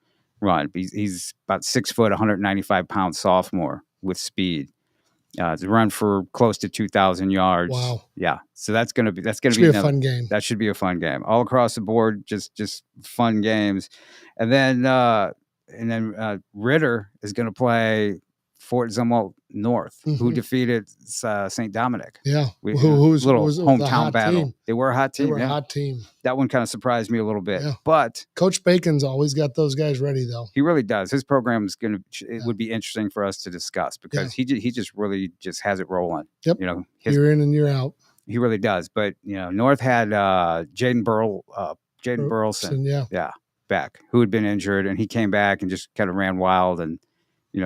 Speaker 1: He's about 6 foot, 195 pound sophomore with speed. To run for close to 2,000 yards.
Speaker 2: Wow.
Speaker 1: Yeah. So that's gonna be
Speaker 2: a fun game.
Speaker 1: That should be a fun game. All across the board, just fun games. And then Ritter is gonna play Fort Zumwalt North, who defeated St. Dominic.
Speaker 2: Yeah.
Speaker 1: Who's little hometown battle.
Speaker 2: Team.
Speaker 1: They were a hot team.
Speaker 2: They were a hot team.
Speaker 1: That one kind of surprised me a little bit.
Speaker 2: Yeah.
Speaker 1: But
Speaker 2: Coach Bacon's always got those guys ready, though.
Speaker 1: He really does. His program is it would be interesting for us to discuss because he just really has it rolling.
Speaker 2: Yep. Year in and year out.
Speaker 1: He really does. But North had Jaden Burleson. Yeah. Back, who had been injured, and he came back and just kind of ran wild and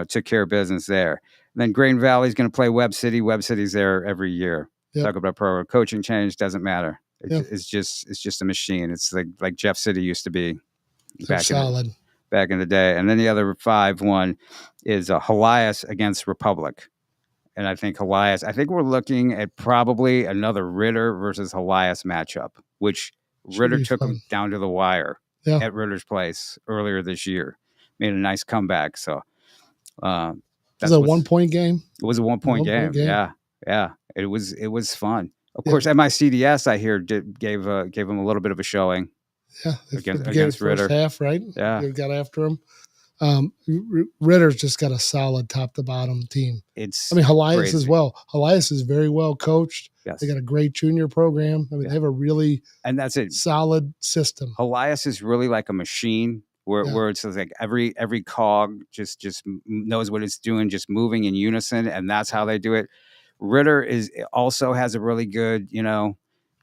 Speaker 1: took care of business there. And then Green Valley's going to play Webb City. Webb City's there every year. Talk about program coaching change, doesn't matter. It's just a machine. It's like Jeff City used to be back in the day. And then the other 5-1 is Helias against Republic. And I think we're looking at probably another Ritter versus Helias matchup, which Ritter took them down to the wire at Ritter's place earlier this year. Made a nice comeback. So
Speaker 2: was it a 1-point game?
Speaker 1: It was a 1-point game. Yeah. It was fun. Of course, MICDS I hear gave him a little bit of a showing.
Speaker 2: Yeah,
Speaker 1: against Ritter.
Speaker 2: First half, right?
Speaker 1: Yeah,
Speaker 2: they got after him. Ritter's just got a solid top to bottom team. Helias as well. Helias is very well coached.
Speaker 1: Yes.
Speaker 2: They got a great junior program. They have a really solid system.
Speaker 1: Helias is really like a machine where it's like every cog just knows what it's doing, just moving in unison, and that's how they do it. Ritter also has a really good,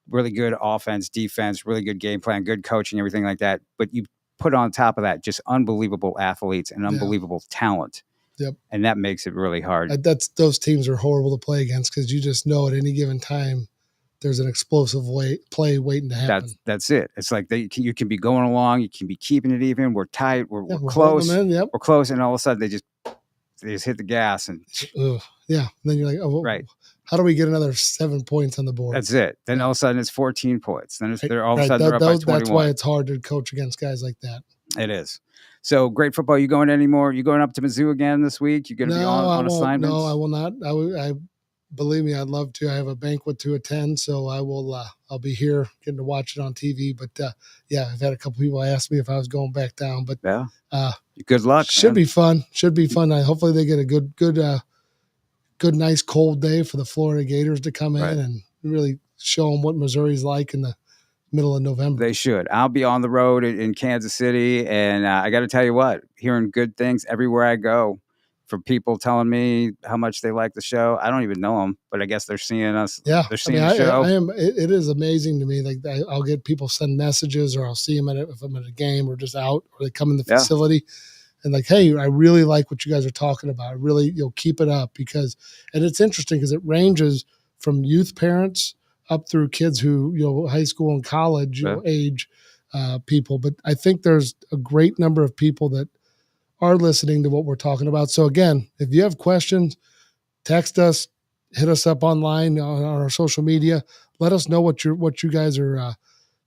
Speaker 1: really good offense, defense, really good game plan, good coaching, everything like that. But you put on top of that just unbelievable athletes and unbelievable talent.
Speaker 2: Yep.
Speaker 1: And that makes it really hard.
Speaker 2: Those teams are horrible to play against because you just know at any given time there's an explosive play waiting to happen.
Speaker 1: That's it. It's like you can be going along, you can be keeping it even. We're tight. We're close. We're close, and all of a sudden they just hit the gas and
Speaker 2: And then you're like,
Speaker 1: right.
Speaker 2: How do we get another 7 points on the board?
Speaker 1: That's it. Then all of a sudden it's 14 points. Then they're all of a sudden they're up by 21.
Speaker 2: That's why it's hard to coach against guys like that.
Speaker 1: It is. So great football. You going anymore? You going up to Mizzou again this week? You going to be on assignments?
Speaker 2: No, I will not. I believe me, I'd love to. I have a banquet to attend, so I will. I'll be here getting to watch it on TV. But I've had a couple people ask me if I was going back down. But
Speaker 1: good luck.
Speaker 2: Should be fun. Hopefully they get a good, nice cold day for the Florida Gators to come in and really show them what Missouri's like in the middle of November.
Speaker 1: They should. I'll be on the road in Kansas City, and I got to tell you what, hearing good things everywhere I go from people telling me how much they like the show. I don't even know them, but I guess they're seeing us.
Speaker 2: Yeah,
Speaker 1: they're seeing the show.
Speaker 2: It is amazing to me. Like I'll get people send messages, or I'll see them if I'm at a game or just out, or they come in the facility. And like, hey, I really like what you guys are talking about. I really, keep it up and it's interesting because it ranges from youth parents up through kids who, high school and college age people. But I think there's a great number of people that are listening to what we're talking about. So again, if you have questions, text us, hit us up online on our social media. Let us know what you guys are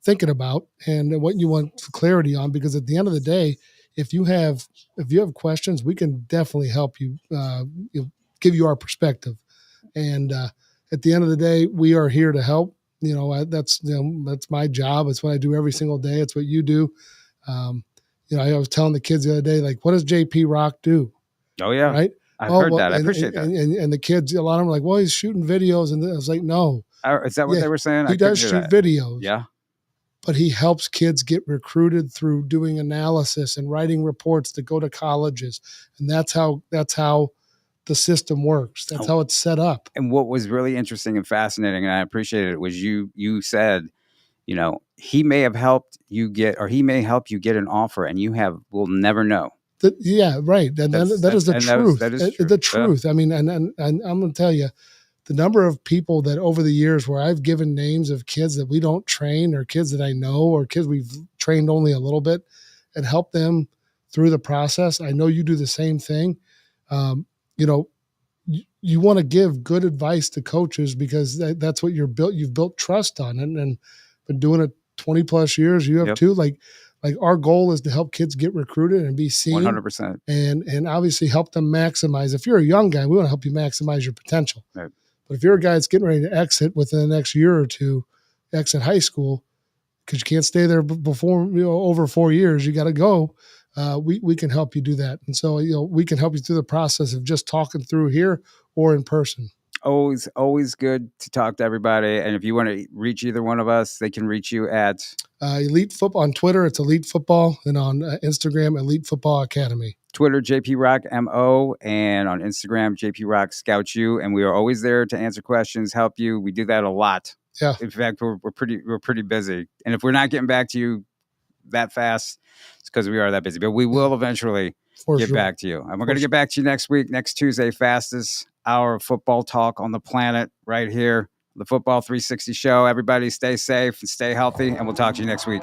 Speaker 2: thinking about and what you want clarity on. Because at the end of the day, if you have questions, we can definitely help you, give you our perspective. And at the end of the day, we are here to help. That's my job. It's what I do every single day. It's what you do. I was telling the kids the other day, like, what does JP Rock do?
Speaker 1: Oh yeah,
Speaker 2: right.
Speaker 1: I've heard that. I appreciate that.
Speaker 2: And the kids, a lot of them are like, well, he's shooting videos, and I was like, no.
Speaker 1: Is that what they were saying?
Speaker 2: He does shoot videos.
Speaker 1: Yeah.
Speaker 2: But he helps kids get recruited through doing analysis and writing reports to go to colleges. And that's how the system works. That's how it's set up.
Speaker 1: And what was really interesting and fascinating, and I appreciated it, was you said, he may have helped you get, or he may help you get an offer, and will never know.
Speaker 2: Yeah, right. And that is the truth.
Speaker 1: That is true.
Speaker 2: The truth. I mean, and I'm going to tell you, the number of people that over the years where I've given names of kids that we don't train, or kids that I know, or kids we've trained only a little bit, and help them through the process. I know you do the same thing. You know, you want to give good advice to coaches because that's what you've built trust on, and been doing it 20 plus years. You have too. Like our goal is to help kids get recruited and be seen
Speaker 1: 100%,
Speaker 2: and obviously help them maximize. If you're a young guy, we want to help you maximize your potential.
Speaker 1: Right.
Speaker 2: But if you're a guy that's getting ready to exit within the next year or two, exit high school, because you can't stay there before, over 4 years, you got to go. We can help you do that. And so, we can help you through the process of just talking through here or in person.
Speaker 1: Always good to talk to everybody. And if you want to reach either one of us, they can reach you at
Speaker 2: Elite Football on Twitter. It's Elite Football, and on Instagram, Elite Football Academy.
Speaker 1: Twitter, JP Rock MO, and on Instagram, JP Rock Scout You. And we are always there to answer questions, help you. We do that a lot.
Speaker 2: Yeah.
Speaker 1: In fact, we're pretty busy. And if we're not getting back to you that fast, it's because we are that busy. But we will eventually get back to you. And we're going to get back to you next week, next Tuesday, fastest hour of football talk on the planet, right here, the Football 360 Show. Everybody stay safe and stay healthy, and we'll talk to you next week.